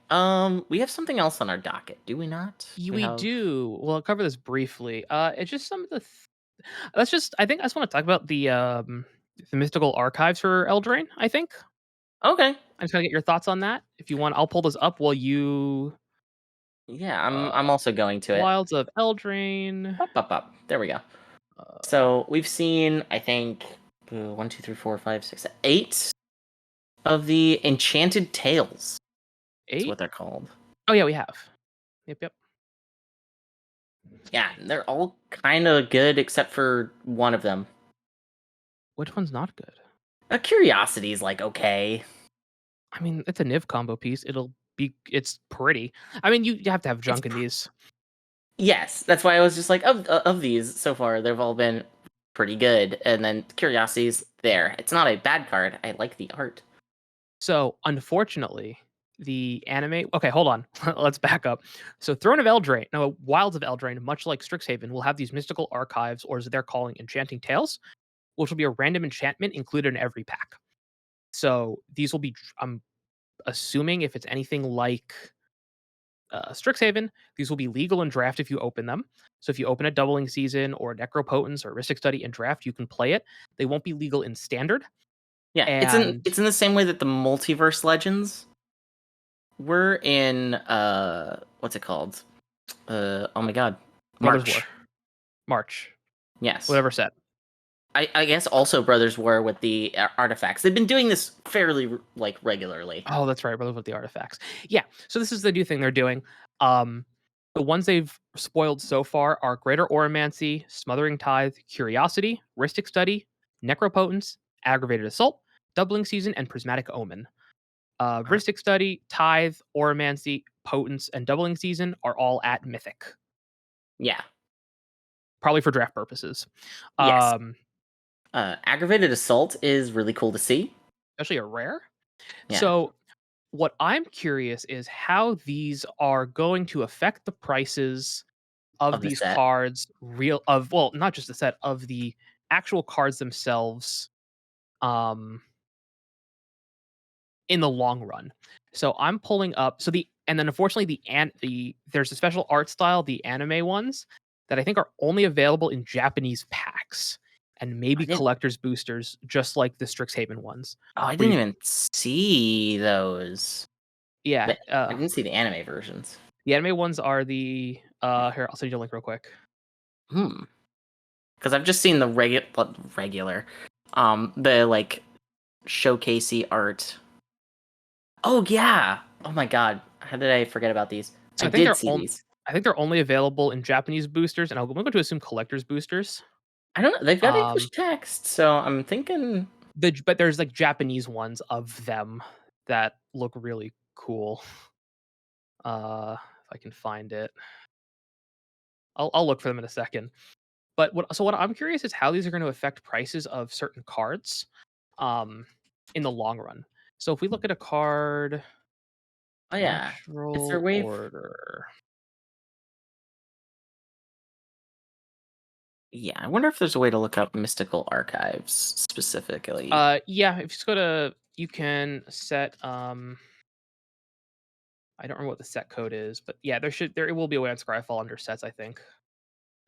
[SPEAKER 2] We have something else on our docket, do we not? We
[SPEAKER 1] We
[SPEAKER 2] have
[SPEAKER 1] do. Well, I'll cover this briefly. It's just some of the let's just I think I just wanna talk about the mystical archives for Eldraine, I think.
[SPEAKER 2] Okay.
[SPEAKER 1] I just gotta get your thoughts on that. If you want, I'll pull this up while you
[SPEAKER 2] Yeah,
[SPEAKER 1] uh,
[SPEAKER 2] I'm also going to it.
[SPEAKER 1] Wilds of Eldraine.
[SPEAKER 2] Up, up, up. There we go.
[SPEAKER 1] Uh,
[SPEAKER 2] So we've seen, I think, 8 of the Enchanted Tales. That's
[SPEAKER 1] 8?
[SPEAKER 2] what they're called.
[SPEAKER 1] Oh, yeah, we have. Yep, yep.
[SPEAKER 2] Yeah, they're all kind of good except for one of them.
[SPEAKER 1] Which one's not good?
[SPEAKER 2] A Curiosity is like okay.
[SPEAKER 1] I mean, it's a Niv combo piece. It's pretty. I mean, you have to have
[SPEAKER 2] It's
[SPEAKER 1] junk in these.
[SPEAKER 2] yes, that's why I was just like of these so far they've all been pretty good, and then Curiosity's there. It's not a bad card. I like the art.
[SPEAKER 1] So, unfortunately, the anime okay, hold on. Let's back up. So, Throne of Eldraine no, Wilds of Eldraine, much like Strixhaven, will have these mystical archives, or as they're calling Enchanting Tales, which will be a random enchantment included in every pack. So, these will be I'm assuming if it's anything like, Strixhaven, these will be legal in draft if you open them. So, if you open a Doubling Season or Necropotence or Rhystic Study in draft, you can play it. They won't be legal in Standard,
[SPEAKER 2] Yeah,
[SPEAKER 1] and
[SPEAKER 2] it's in the same way that the Multiverse Legends were in what's it called? Oh my god.
[SPEAKER 1] Brothers War.
[SPEAKER 2] March.
[SPEAKER 1] March.
[SPEAKER 2] Yes.
[SPEAKER 1] Whatever set.
[SPEAKER 2] I guess also Brothers War with the artifacts. They've been doing this fairly like regularly.
[SPEAKER 1] Oh, that's right, Brotherhood of the Artifacts. Yeah, so this is the new thing they're doing. The ones they've spoiled so far are Greater Oromancy, Smothering Tithe, Curiosity, Rhystic Study, Necropotence, Aggravated Assault, Doubling Season, and Prismatic Omen. Rhystic Study, Tithe, Oromancy, Potence, and Doubling Season are all at Mythic,
[SPEAKER 2] Yeah.
[SPEAKER 1] probably for draft purposes.
[SPEAKER 2] Yes.
[SPEAKER 1] Um,
[SPEAKER 2] Aggravated Assault is really cool to see.
[SPEAKER 1] Especially a rare.
[SPEAKER 2] Yeah.
[SPEAKER 1] So what I'm curious is how these are going to affect the prices of
[SPEAKER 2] Of the
[SPEAKER 1] these
[SPEAKER 2] set.
[SPEAKER 1] cards, well, not just the set, of the actual cards themselves, um, in the long run. So I'm pulling up and then unfortunately there's a special art style, the anime ones, that I think are only available in Japanese packs and
[SPEAKER 2] I
[SPEAKER 1] maybe
[SPEAKER 2] didn't
[SPEAKER 1] collector's boosters, just like the Strixhaven ones.
[SPEAKER 2] I
[SPEAKER 1] Where
[SPEAKER 2] didn't
[SPEAKER 1] you
[SPEAKER 2] even see those.
[SPEAKER 1] Yeah,
[SPEAKER 2] I didn't see the anime versions.
[SPEAKER 1] the anime ones are here, I'll send you a link real quick.
[SPEAKER 2] Hmm. Because I've just seen the regular, the like showcasey art. Oh yeah. Oh my god. How did I forget about these?
[SPEAKER 1] So
[SPEAKER 2] I did see these.
[SPEAKER 1] I think they're only available in Japanese boosters, and I'm going to assume collector's boosters.
[SPEAKER 2] I don't know. They've got English
[SPEAKER 1] Um,
[SPEAKER 2] text, so I'm thinking.
[SPEAKER 1] but there's like Japanese ones of them that look really cool. If I can find it, I'll look for them in a second. But what I'm curious is how these are going to affect prices of certain cards, um, in the long run. So if we look at a card,
[SPEAKER 2] Oh yeah. Is there a
[SPEAKER 1] Natural
[SPEAKER 2] way?
[SPEAKER 1] Order.
[SPEAKER 2] Yeah, I wonder if there's a way to look up mystical archives specifically.
[SPEAKER 1] Yeah, if you just go to, you can set, I don't remember what the set code is, but yeah, there will be a way on Scryfall under sets, I think.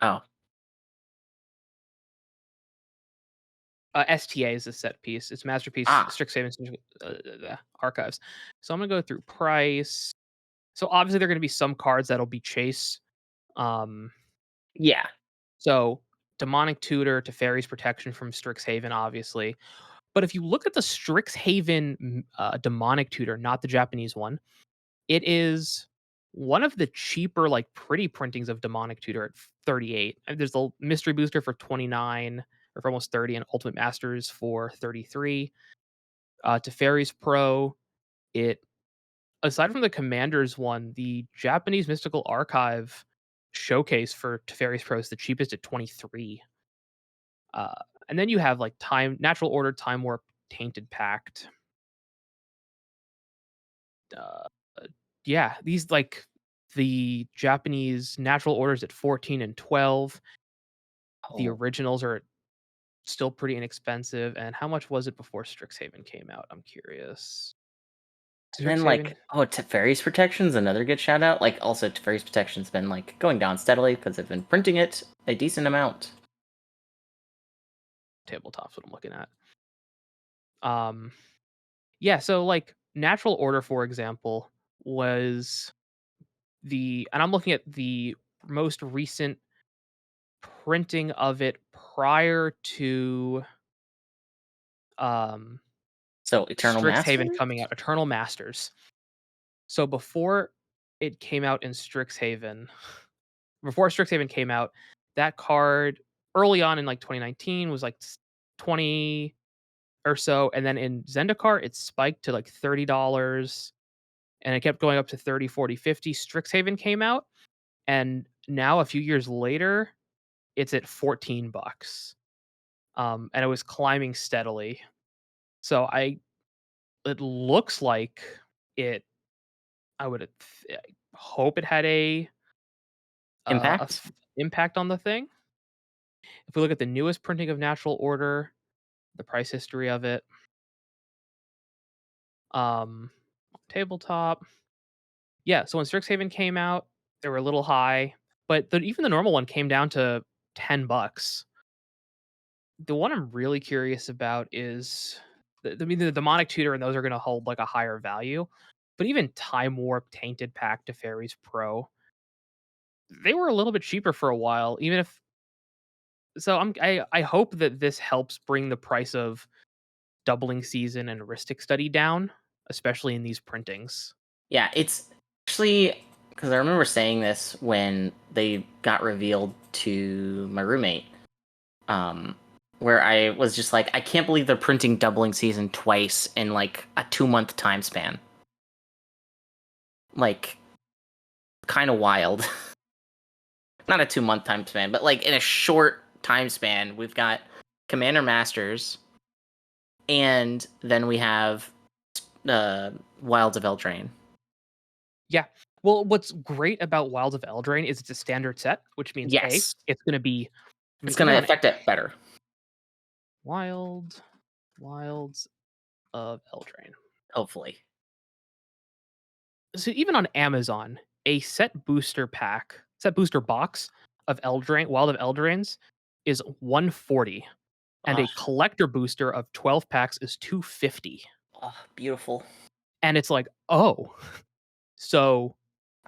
[SPEAKER 2] Oh,
[SPEAKER 1] STA is a set piece. It's Masterpiece
[SPEAKER 2] ah,
[SPEAKER 1] Strixhaven Archives. So I'm gonna go through price. So obviously there are gonna be some cards that'll be chase. Um,
[SPEAKER 2] yeah,
[SPEAKER 1] so Demonic Tutor to Fairy's Protection from Strixhaven, obviously. But if you look at the Strixhaven demonic tutor, not the Japanese one, it is one of the cheaper, like, pretty printings of demonic tutor at 38. And there's the mystery booster for 29 or for almost 30, and Ultimate Masters for 33. Teferi's Pro, it aside from the Commanders one, the Japanese Mystical Archive showcase for Teferi's Pro is the cheapest at 23. Uh, and then you have like Natural Order, Time Warp, Tainted Pact. Uh, yeah, these like the Japanese Natural Orders at 14 and 12. The
[SPEAKER 2] Oh.
[SPEAKER 1] originals are still pretty inexpensive. And how much was it before Strixhaven came out? I'm curious.
[SPEAKER 2] And then,
[SPEAKER 1] Strixhaven
[SPEAKER 2] Teferi's Protection's another good shout out. Like, also, Teferi's Protection's been, going down steadily because they've been printing it a decent amount.
[SPEAKER 1] tabletop's what I'm looking at. Um, yeah, so like Natural Order, for example, was and I'm looking at the most recent printing of it prior to um
[SPEAKER 2] So, Eternal
[SPEAKER 1] Strixhaven
[SPEAKER 2] Master?
[SPEAKER 1] coming out, Eternal Masters. So before Strixhaven came out, that card early on in like 2019 was like 20 or so, and then in Zendikar it spiked to like $30 and it kept going up to 30, 40, 50. Strixhaven came out, and now a few years later it's at 14 bucks. And it was climbing steadily. So it looks like it I would hope it had
[SPEAKER 2] Impact?
[SPEAKER 1] impact on the thing. If we look at the newest printing of Natural Order, the price history of it, um, tabletop, yeah. So when Strixhaven came out, they were a little high, but even the normal one came down to $10. The one I'm really curious about is the demonic tutor, and those are going to hold like a higher value. But even Time Warp, Tainted Pact, to Fairies Pro, they were a little bit cheaper for a while. Even if so, I hope that this helps bring the price of Doubling Season and Heuristic Study down, especially in these printings.
[SPEAKER 2] Yeah, it's actually because I remember saying this when they got revealed to my roommate, um, where I was just like, I can't believe they're printing Doubling Season twice in like a 2-month time span. Like, kind of wild. Not a 2-month time span, but like in a short time span, we've got Commander Masters, and then we have Wilds of Eldraine.
[SPEAKER 1] Yeah. Well, what's great about Wilds of Eldraine is it's a standard set, which means
[SPEAKER 2] Yes,
[SPEAKER 1] it's going to be.
[SPEAKER 2] it's
[SPEAKER 1] Even
[SPEAKER 2] gonna
[SPEAKER 1] on
[SPEAKER 2] affect it better.
[SPEAKER 1] Wilds of Eldraine.
[SPEAKER 2] Hopefully.
[SPEAKER 1] So even on Amazon, a set booster box of Wild of Eldraines is 140, and
[SPEAKER 2] Oh,
[SPEAKER 1] a collector booster of 12 packs is 250.
[SPEAKER 2] beautiful.
[SPEAKER 1] And it's like, oh, so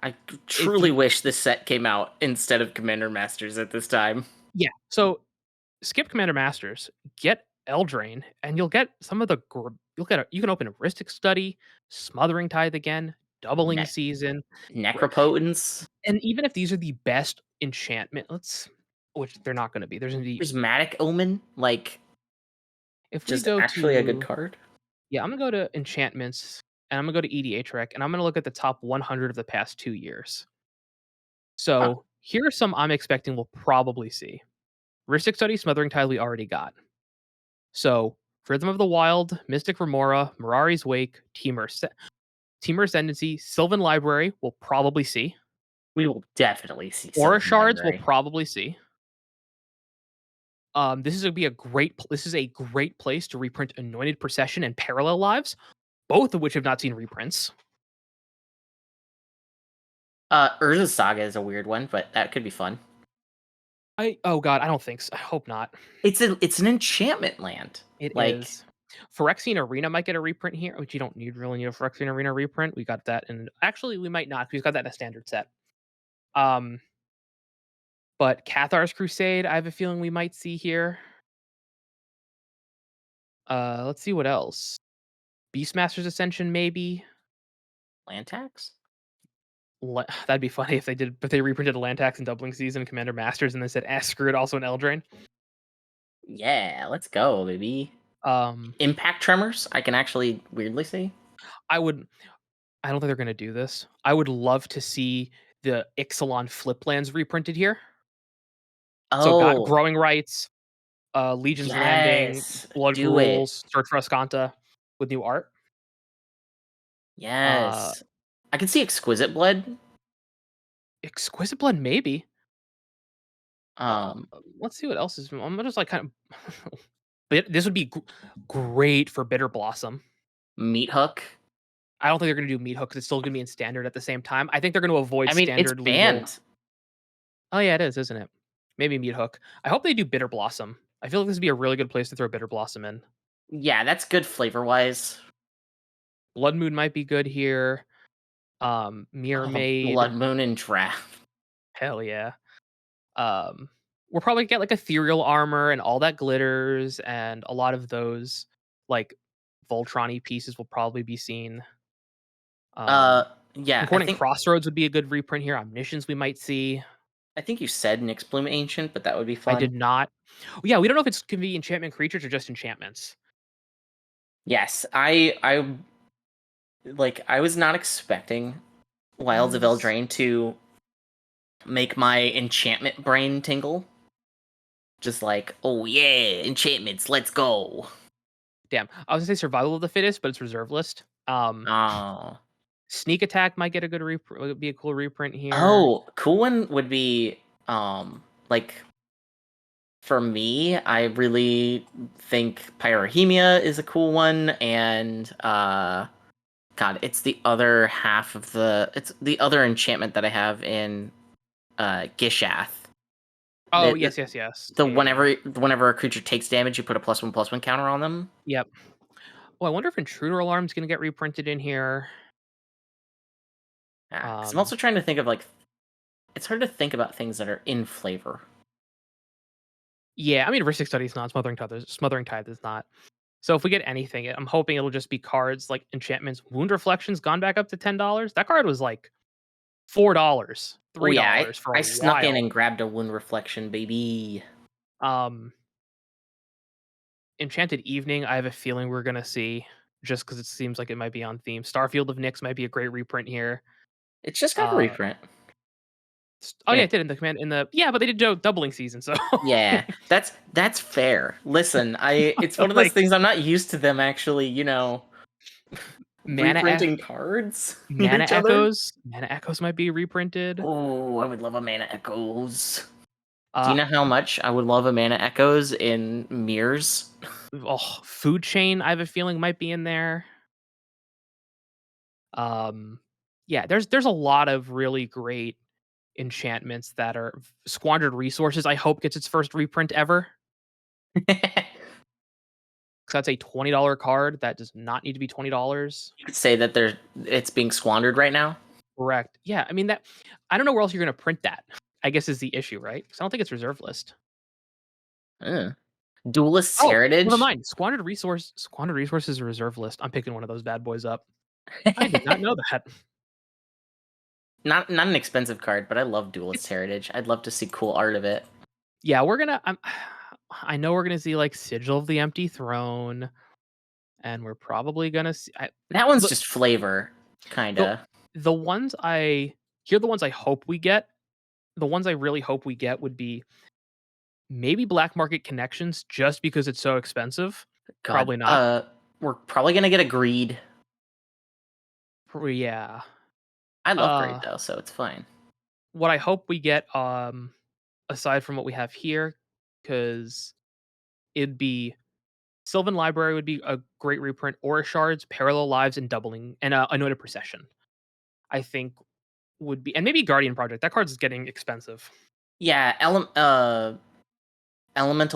[SPEAKER 2] I
[SPEAKER 1] if
[SPEAKER 2] truly
[SPEAKER 1] you,
[SPEAKER 2] wish this set came out instead of Commander Masters at this time.
[SPEAKER 1] yeah, so skip Commander Masters, get Eldraine, and you'll get some of the, you can open a Heuristic Study, Smothering Tithe again, Doubling
[SPEAKER 2] Ne-
[SPEAKER 1] Season,
[SPEAKER 2] Necropotence,
[SPEAKER 1] and even if these are the best enchantment, which they're not going to be. There's going to be
[SPEAKER 2] Prismatic Omen,
[SPEAKER 1] if we
[SPEAKER 2] just
[SPEAKER 1] go
[SPEAKER 2] actually a good
[SPEAKER 1] to
[SPEAKER 2] card.
[SPEAKER 1] yeah, I'm gonna go to enchantments and I'm gonna go to EDH rec and I'm gonna look at the top 100 of the past 2 years.
[SPEAKER 2] Huh.
[SPEAKER 1] So here are some I'm expecting we'll probably see. Rhystic Study, Smothering Tide we already got. So Rhythm of the Wild, Mystic Remora, Mirari's Wake, Teamer Ascendancy, Sylvan Library we'll probably see.
[SPEAKER 2] We will definitely see
[SPEAKER 1] Aura
[SPEAKER 2] Sylvan
[SPEAKER 1] Shards we'll
[SPEAKER 2] Library.
[SPEAKER 1] probably see. This is gonna be this is a great place to reprint Anointed Procession and Parallel Lives, both of which have not seen reprints.
[SPEAKER 2] Urza's Saga is a weird one, but that could be fun.
[SPEAKER 1] Oh god, I don't think so. I hope not.
[SPEAKER 2] It's an enchantment land.
[SPEAKER 1] It
[SPEAKER 2] Like,
[SPEAKER 1] is. Phyrexian Arena might get a reprint here, which you don't really need a Phyrexian Arena reprint. We got that in actually we might not, 'cause we've got that in a standard set. Um, but Cathar's Crusade, I have a feeling we might see here. Let's see what else. Beastmaster's Ascension, maybe.
[SPEAKER 2] Land tax?
[SPEAKER 1] That'd be funny if they reprinted a Lantax in Doubling Season, Commander Masters, and then said, screw it, also an Eldraine.
[SPEAKER 2] Yeah, let's go, baby.
[SPEAKER 1] Um,
[SPEAKER 2] Impact Tremors, I can actually weirdly see.
[SPEAKER 1] I would. I don't think they're gonna do this. I would love to see the Ixalan flip lands reprinted here. So got
[SPEAKER 2] Oh,
[SPEAKER 1] Growing Rights, Legion's Landing,
[SPEAKER 2] yes.
[SPEAKER 1] Blood
[SPEAKER 2] Do it.
[SPEAKER 1] Gruels, Search for Ascanta with new art. Uh,
[SPEAKER 2] Yes. I can see Exquisite Blood.
[SPEAKER 1] Exquisite Blood, maybe. Uh,
[SPEAKER 2] Um,
[SPEAKER 1] let's see what else is. I'm just like kind of. But this would be great for Bitter Blossom.
[SPEAKER 2] Meat Hook.
[SPEAKER 1] I don't think they're gonna do Meat Hook 'cause it's still gonna be in Standard at the same time. I think they're gonna avoid
[SPEAKER 2] I mean, it's
[SPEAKER 1] Standard legal.
[SPEAKER 2] banned.
[SPEAKER 1] Oh, yeah, it is, isn't it? Maybe Meat Hook. I hope they do Bitter Blossom. I feel like this would be a really good place to throw Bitter Blossom in.
[SPEAKER 2] Yeah, that's good flavor-wise.
[SPEAKER 1] Blood Moon might be good here. Mirror
[SPEAKER 2] Oh,
[SPEAKER 1] Maid.
[SPEAKER 2] Blood Moon and Draft.
[SPEAKER 1] Hell yeah. Um, we'll probably get like ethereal armor and all that glitters, and a lot of those like Voltron pieces will probably be seen.
[SPEAKER 2] Uh,
[SPEAKER 1] Um,
[SPEAKER 2] yeah,
[SPEAKER 1] Concordant Crossroads would be a good reprint here. Omniscience we might see.
[SPEAKER 2] I think you said Nyx Bloom Ancient, but that would be
[SPEAKER 1] I
[SPEAKER 2] fun.
[SPEAKER 1] did not. Yeah, we don't know if it's gonna be enchantment creatures or just enchantments.
[SPEAKER 2] Yes, I was not expecting Wilds of
[SPEAKER 1] Was
[SPEAKER 2] Eldraine to make my enchantment brain tingle. Just like, oh yeah, enchantments, let's go.
[SPEAKER 1] damn. I was gonna say Survival of the Fittest, but it's reserve list.
[SPEAKER 2] Oh.
[SPEAKER 1] Sneak Attack might get a good would be a cool reprint here.
[SPEAKER 2] Oh, cool one would be like for me, I really think Pyrrhemia is a cool one, and God, it's the other enchantment that I have in Gishath.
[SPEAKER 1] Oh,
[SPEAKER 2] The,
[SPEAKER 1] yes, yes, yes.
[SPEAKER 2] the
[SPEAKER 1] Yeah, yeah, yeah.
[SPEAKER 2] whenever a creature takes damage, you put a +1/+1 counter on them.
[SPEAKER 1] Yep. Oh, I wonder if Intruder Alarm's gonna get reprinted in here.
[SPEAKER 2] Yeah, because I'm
[SPEAKER 1] Um,
[SPEAKER 2] also trying to think of like it's hard to think about things that are in flavor.
[SPEAKER 1] yeah, I mean, Ristic Study is not, Smothering Tithe is not. So if we get anything, I'm hoping it'll just be cards like enchantments. Wound Reflection's gone back up to $10. That card was like $4,
[SPEAKER 2] Oh yeah,
[SPEAKER 1] $3 for a
[SPEAKER 2] I snuck in
[SPEAKER 1] while.
[SPEAKER 2] and grabbed a Wound Reflection, baby.
[SPEAKER 1] Um, Enchanted Evening, I have a feeling we're gonna see just because it seems like it might be on theme. Starfield of Nyx might be a great reprint here.
[SPEAKER 2] It's just got a
[SPEAKER 1] Uh,
[SPEAKER 2] reprint.
[SPEAKER 1] oh
[SPEAKER 2] And
[SPEAKER 1] yeah,
[SPEAKER 2] it
[SPEAKER 1] it did in the command in the yeah, but they did doubling season, so
[SPEAKER 2] Yeah, that's fair. Listen, it's one of those
[SPEAKER 1] like
[SPEAKER 2] things I'm not used to them actually,
[SPEAKER 1] mana
[SPEAKER 2] reprinting cards near
[SPEAKER 1] mana
[SPEAKER 2] each other.
[SPEAKER 1] echoes. Mana echoes might be reprinted.
[SPEAKER 2] Oh, I would love a Mana Echoes. Do you
[SPEAKER 1] Uh
[SPEAKER 2] know how much I would love a Mana Echoes in Mirrors?
[SPEAKER 1] Food Chain, I have a feeling might be in there. Um, yeah, there's a lot of really great enchantments that are Squandered Resources. I hope gets its first reprint ever.
[SPEAKER 2] You
[SPEAKER 1] 'Cause that's a $20 card that does not need to be $20.
[SPEAKER 2] could say that it's being squandered right now.
[SPEAKER 1] Correct. Yeah, I mean that. I don't know where else you're gonna print that. I guess is the issue, right? Because I don't think it's reserve list.
[SPEAKER 2] Duelist's
[SPEAKER 1] Oh, never
[SPEAKER 2] Heritage.
[SPEAKER 1] mind. Squandered Resources reserve list. I'm picking one of those bad boys up. I did not know that.
[SPEAKER 2] Not an expensive card, but I love Duelist
[SPEAKER 1] It's
[SPEAKER 2] Heritage. I'd love to see cool art of it.
[SPEAKER 1] yeah. We're gonna. I know we're gonna see like Sigil of the Empty Throne, and we're probably gonna see.
[SPEAKER 2] That one's
[SPEAKER 1] The
[SPEAKER 2] just flavor,
[SPEAKER 1] the
[SPEAKER 2] kinda.
[SPEAKER 1] the ones I here are the ones I hope we get. The ones I really hope we get would be maybe Black Market Connections, just because it's so expensive.
[SPEAKER 2] God,
[SPEAKER 1] Probably not.
[SPEAKER 2] we're probably gonna get a Greed.
[SPEAKER 1] Yeah.
[SPEAKER 2] I love Greed
[SPEAKER 1] Uh,
[SPEAKER 2] though, so it's fine.
[SPEAKER 1] what I hope we get, aside from what we have here, because it'd be Sylvan Library would be a great reprint, Aura Shards, Parallel Lives, and Doubling, and Anointed Procession. I think would be, and maybe Guardian Project. That card's getting expensive.
[SPEAKER 2] Yeah, Elemental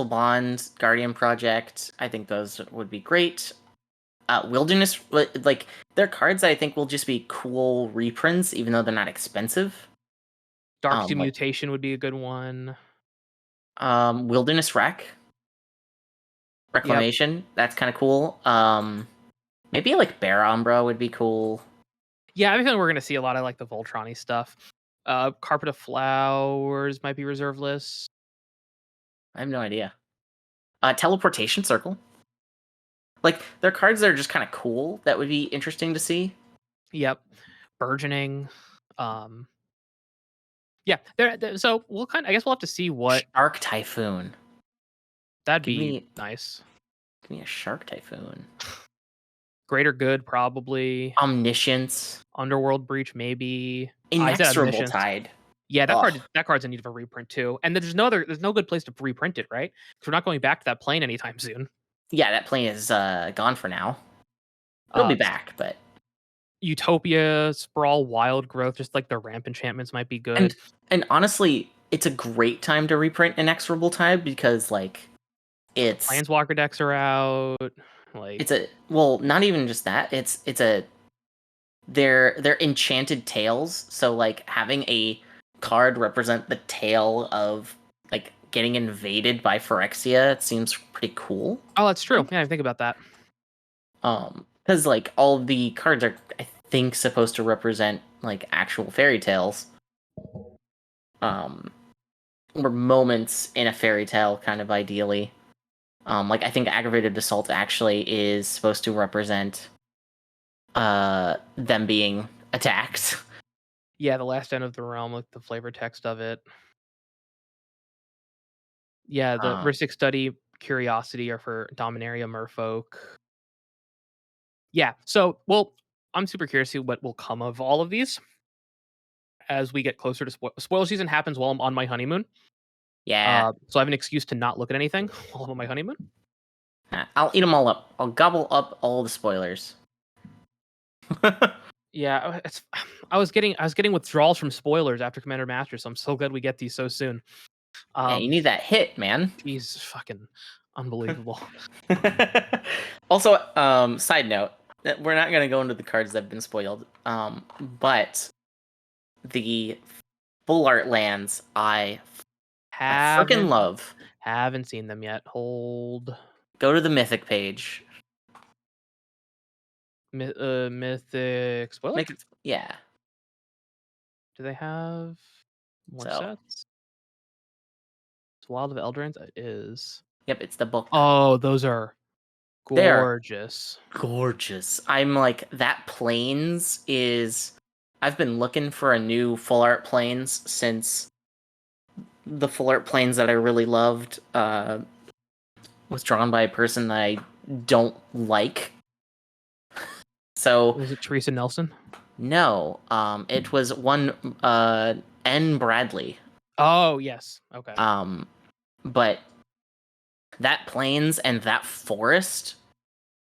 [SPEAKER 2] Bond, Guardian Project. I think those would be great. Wilderness, like they're cards that I think will just be cool reprints, even though they're not expensive.
[SPEAKER 1] Dark to
[SPEAKER 2] Like
[SPEAKER 1] Mutation would be a good one.
[SPEAKER 2] Wilderness Wreck.
[SPEAKER 1] Yep.
[SPEAKER 2] Reclamation, that's kind of cool. Maybe like Bear Umbra would be cool.
[SPEAKER 1] Yeah, I have a feeling we're gonna see a lot of like the Voltron-y stuff. Carpet of Flowers might be reserve list.
[SPEAKER 2] I have no idea. Teleportation Circle. Like, there are cards that are just kind of cool that would be interesting to see.
[SPEAKER 1] Yep. Burgeoning. Um, yeah, so we'll I guess we'll have to see what
[SPEAKER 2] Shark Typhoon.
[SPEAKER 1] that'd
[SPEAKER 2] Give
[SPEAKER 1] be
[SPEAKER 2] me,
[SPEAKER 1] nice.
[SPEAKER 2] give me a Shark Typhoon.
[SPEAKER 1] Greater Good, probably.
[SPEAKER 2] Omniscience.
[SPEAKER 1] Underworld Breach, maybe. I said
[SPEAKER 2] Inexorable
[SPEAKER 1] Omniscience.
[SPEAKER 2] Tide.
[SPEAKER 1] Yeah,
[SPEAKER 2] Oh,
[SPEAKER 1] that card's in need of a reprint too. And there's no good place to reprint it, right? Because we're not going back to that plane anytime soon.
[SPEAKER 2] yeah, that plane is gone for now. It'll be back, but
[SPEAKER 1] Utopia, Sprawl, Wild Growth, just like the ramp enchantments might be
[SPEAKER 2] and
[SPEAKER 1] good.
[SPEAKER 2] and honestly, it's a great time to reprint Inexorable Tide because like it's
[SPEAKER 1] Planeswalker decks are out. Like,
[SPEAKER 2] it's a well, not even just that. It's a they're enchanted tails, so like having a card represent the tail of like getting invaded by Phyrexia, it seems pretty cool.
[SPEAKER 1] oh, that's true.
[SPEAKER 2] Like,
[SPEAKER 1] Yeah, I didn't think about that.
[SPEAKER 2] because like all the cards are, I think, supposed to represent like actual fairy tales. Um, or moments in a fairy tale, kind of ideally. Like I think aggravated assault actually is supposed to represent them being attacked.
[SPEAKER 1] Yeah, the last end of the realm, like the flavor text of it. Yeah, the
[SPEAKER 2] Um,
[SPEAKER 1] Ristic Study, Curiosity are for Dominaria, Merfolk. Yeah, so well, I'm super curious to see what will come of all of these as we get closer to spoil season happens while I'm on my honeymoon.
[SPEAKER 2] yeah,
[SPEAKER 1] So I have an excuse to not look at anything while I'm on my honeymoon.
[SPEAKER 2] I'll eat them all up. I'll gobble up all the spoilers.
[SPEAKER 1] Yeah, it's I was getting withdrawals from spoilers after Commander Master, so I'm so glad we get these so soon.
[SPEAKER 2] Yeah, you need that hit, man.
[SPEAKER 1] Geez, fucking unbelievable.
[SPEAKER 2] Also, side note, we're not gonna go into the cards that have been spoiled. But the full art lands I freaking
[SPEAKER 1] Haven't
[SPEAKER 2] love.
[SPEAKER 1] haven't seen them yet. Hold
[SPEAKER 2] Go to the Mythic page.
[SPEAKER 1] Mythic spoiler.
[SPEAKER 2] Yeah.
[SPEAKER 1] Do they have more
[SPEAKER 2] So,
[SPEAKER 1] sets? It's Wild of Eldrans. It is.
[SPEAKER 2] yep, it's the book.
[SPEAKER 1] Oh, those are
[SPEAKER 2] They are
[SPEAKER 1] gorgeous.
[SPEAKER 2] gorgeous. I'm like, that planes is. I've been looking for a new full art planes since the full art planes that I really loved was drawn by a person that I don't like. So
[SPEAKER 1] Was it Teresa Nelson?
[SPEAKER 2] no, it was one N. Bradley.
[SPEAKER 1] Oh yes. Okay.
[SPEAKER 2] But that plains and that forest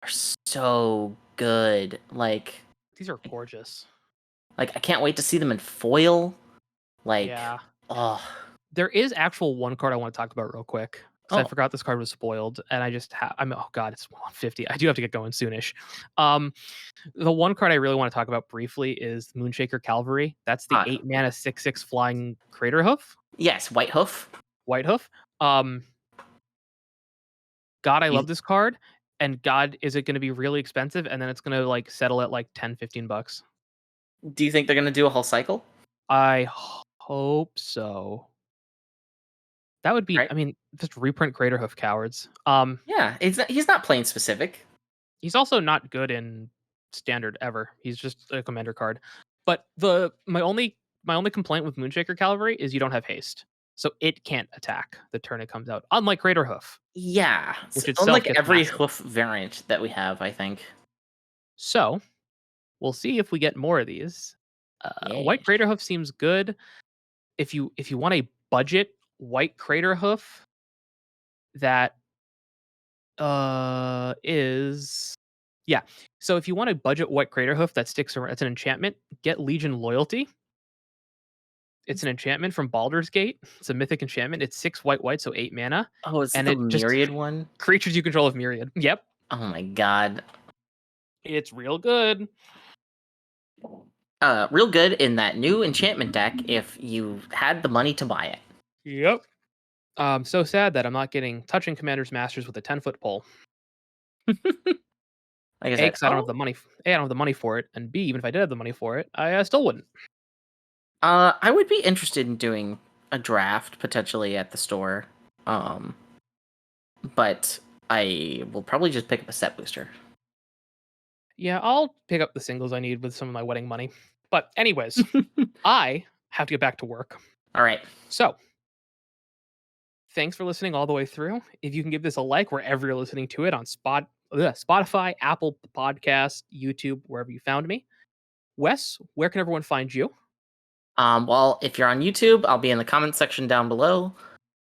[SPEAKER 2] are so good.
[SPEAKER 1] These are gorgeous.
[SPEAKER 2] Like I can't wait to see them in foil. Like,
[SPEAKER 1] Yeah.
[SPEAKER 2] oh,
[SPEAKER 1] There is actual one card I want to talk about real quick because I
[SPEAKER 2] oh,
[SPEAKER 1] forgot this card was spoiled, and I just I'm oh god, it's 150. I do have to get going soonish. Um, the one card I really want to talk about briefly is Moonshaker Cavalry. That's the 8 mana 6/6 flying Crater Hoof,
[SPEAKER 2] yes, White Hoof.
[SPEAKER 1] White Hoof. Um, God, I
[SPEAKER 2] You,
[SPEAKER 1] love this card. And God, is it going to be really expensive? And then it's going to like settle at like 10, 15 bucks.
[SPEAKER 2] do you think they're gonna do a whole cycle?
[SPEAKER 1] I hope so. That would be,
[SPEAKER 2] Right?
[SPEAKER 1] I mean, just reprint Crater Hoof cowards.
[SPEAKER 2] Yeah, he's not plane specific.
[SPEAKER 1] He's also not good in standard ever. He's just a commander card. But my only complaint with Moonshaker Cavalry is you don't have haste. So it can't attack the turn it comes out. Unlike Crater Hoof,
[SPEAKER 2] Yeah,
[SPEAKER 1] which itself
[SPEAKER 2] unlike
[SPEAKER 1] gets
[SPEAKER 2] every
[SPEAKER 1] massive.
[SPEAKER 2] hoof variant that we have, I think.
[SPEAKER 1] So we'll see if we get more of these. White
[SPEAKER 2] Yes.
[SPEAKER 1] Crater Hoof seems good. If you want a budget white Crater Hoof that is yeah. So if you want a budget white Crater Hoof that sticks around, it's an enchantment. Get Legion Loyalty. It's an enchantment from Baldur's Gate. It's a mythic enchantment. It's 6 white white, so 8 mana,
[SPEAKER 2] Oh, is it
[SPEAKER 1] and
[SPEAKER 2] the
[SPEAKER 1] it just
[SPEAKER 2] myriad one?
[SPEAKER 1] creatures you control of myriad. Yep,
[SPEAKER 2] Oh my god.
[SPEAKER 1] it's real good.
[SPEAKER 2] Real good in that new enchantment deck if you had the money to buy it.
[SPEAKER 1] Yep. So sad that I'm not getting touching Commander's Masters with a 10-foot pole.
[SPEAKER 2] Like I
[SPEAKER 1] A,
[SPEAKER 2] said,
[SPEAKER 1] because I don't have the money. A, I don't have the money for it, and B, even if I did have the money for it, I still wouldn't.
[SPEAKER 2] I would be interested in doing a draft potentially at the store. Um, but I will probably just pick up a set booster.
[SPEAKER 1] Yeah, I'll pick up the singles I need with some of my wedding money. But anyways, I have to get back to work.
[SPEAKER 2] All right.
[SPEAKER 1] So thanks for listening all the way through. If you can give this a like wherever you're listening to it on Spotify, Apple Podcasts, YouTube, wherever you found me. Wes, where can everyone find you?
[SPEAKER 2] Well, if you're on YouTube, I'll be in the comment section down below.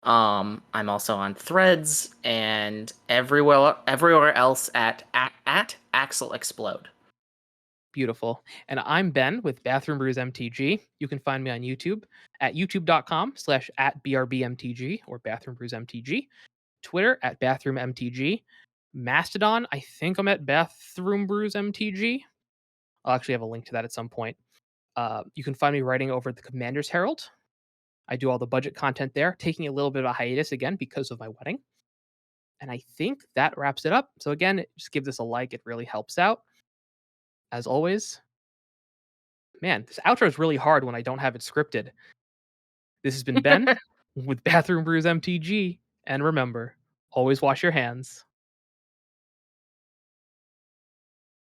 [SPEAKER 2] I'm also on Threads and everywhere else at Axel Explode.
[SPEAKER 1] Beautiful. And I'm Ben with Bathroom Brews MTG. You can find me on YouTube at youtube.com/at BRBMTG or Bathroom Brews MTG. Twitter at Bathroom MTG. Mastodon, I think I'm at Bathroom Brews MTG. I'll actually have a link to that at some point. You can find me writing over at the Commander's Herald. I do all the budget content there, taking a little bit of a hiatus again because of my wedding. And I think that wraps it up. So again, just give this a like. It really helps out. As always, man, this outro is really hard when I don't have it scripted. This has been Ben with Bathroom Brews MTG. And remember, always wash your hands.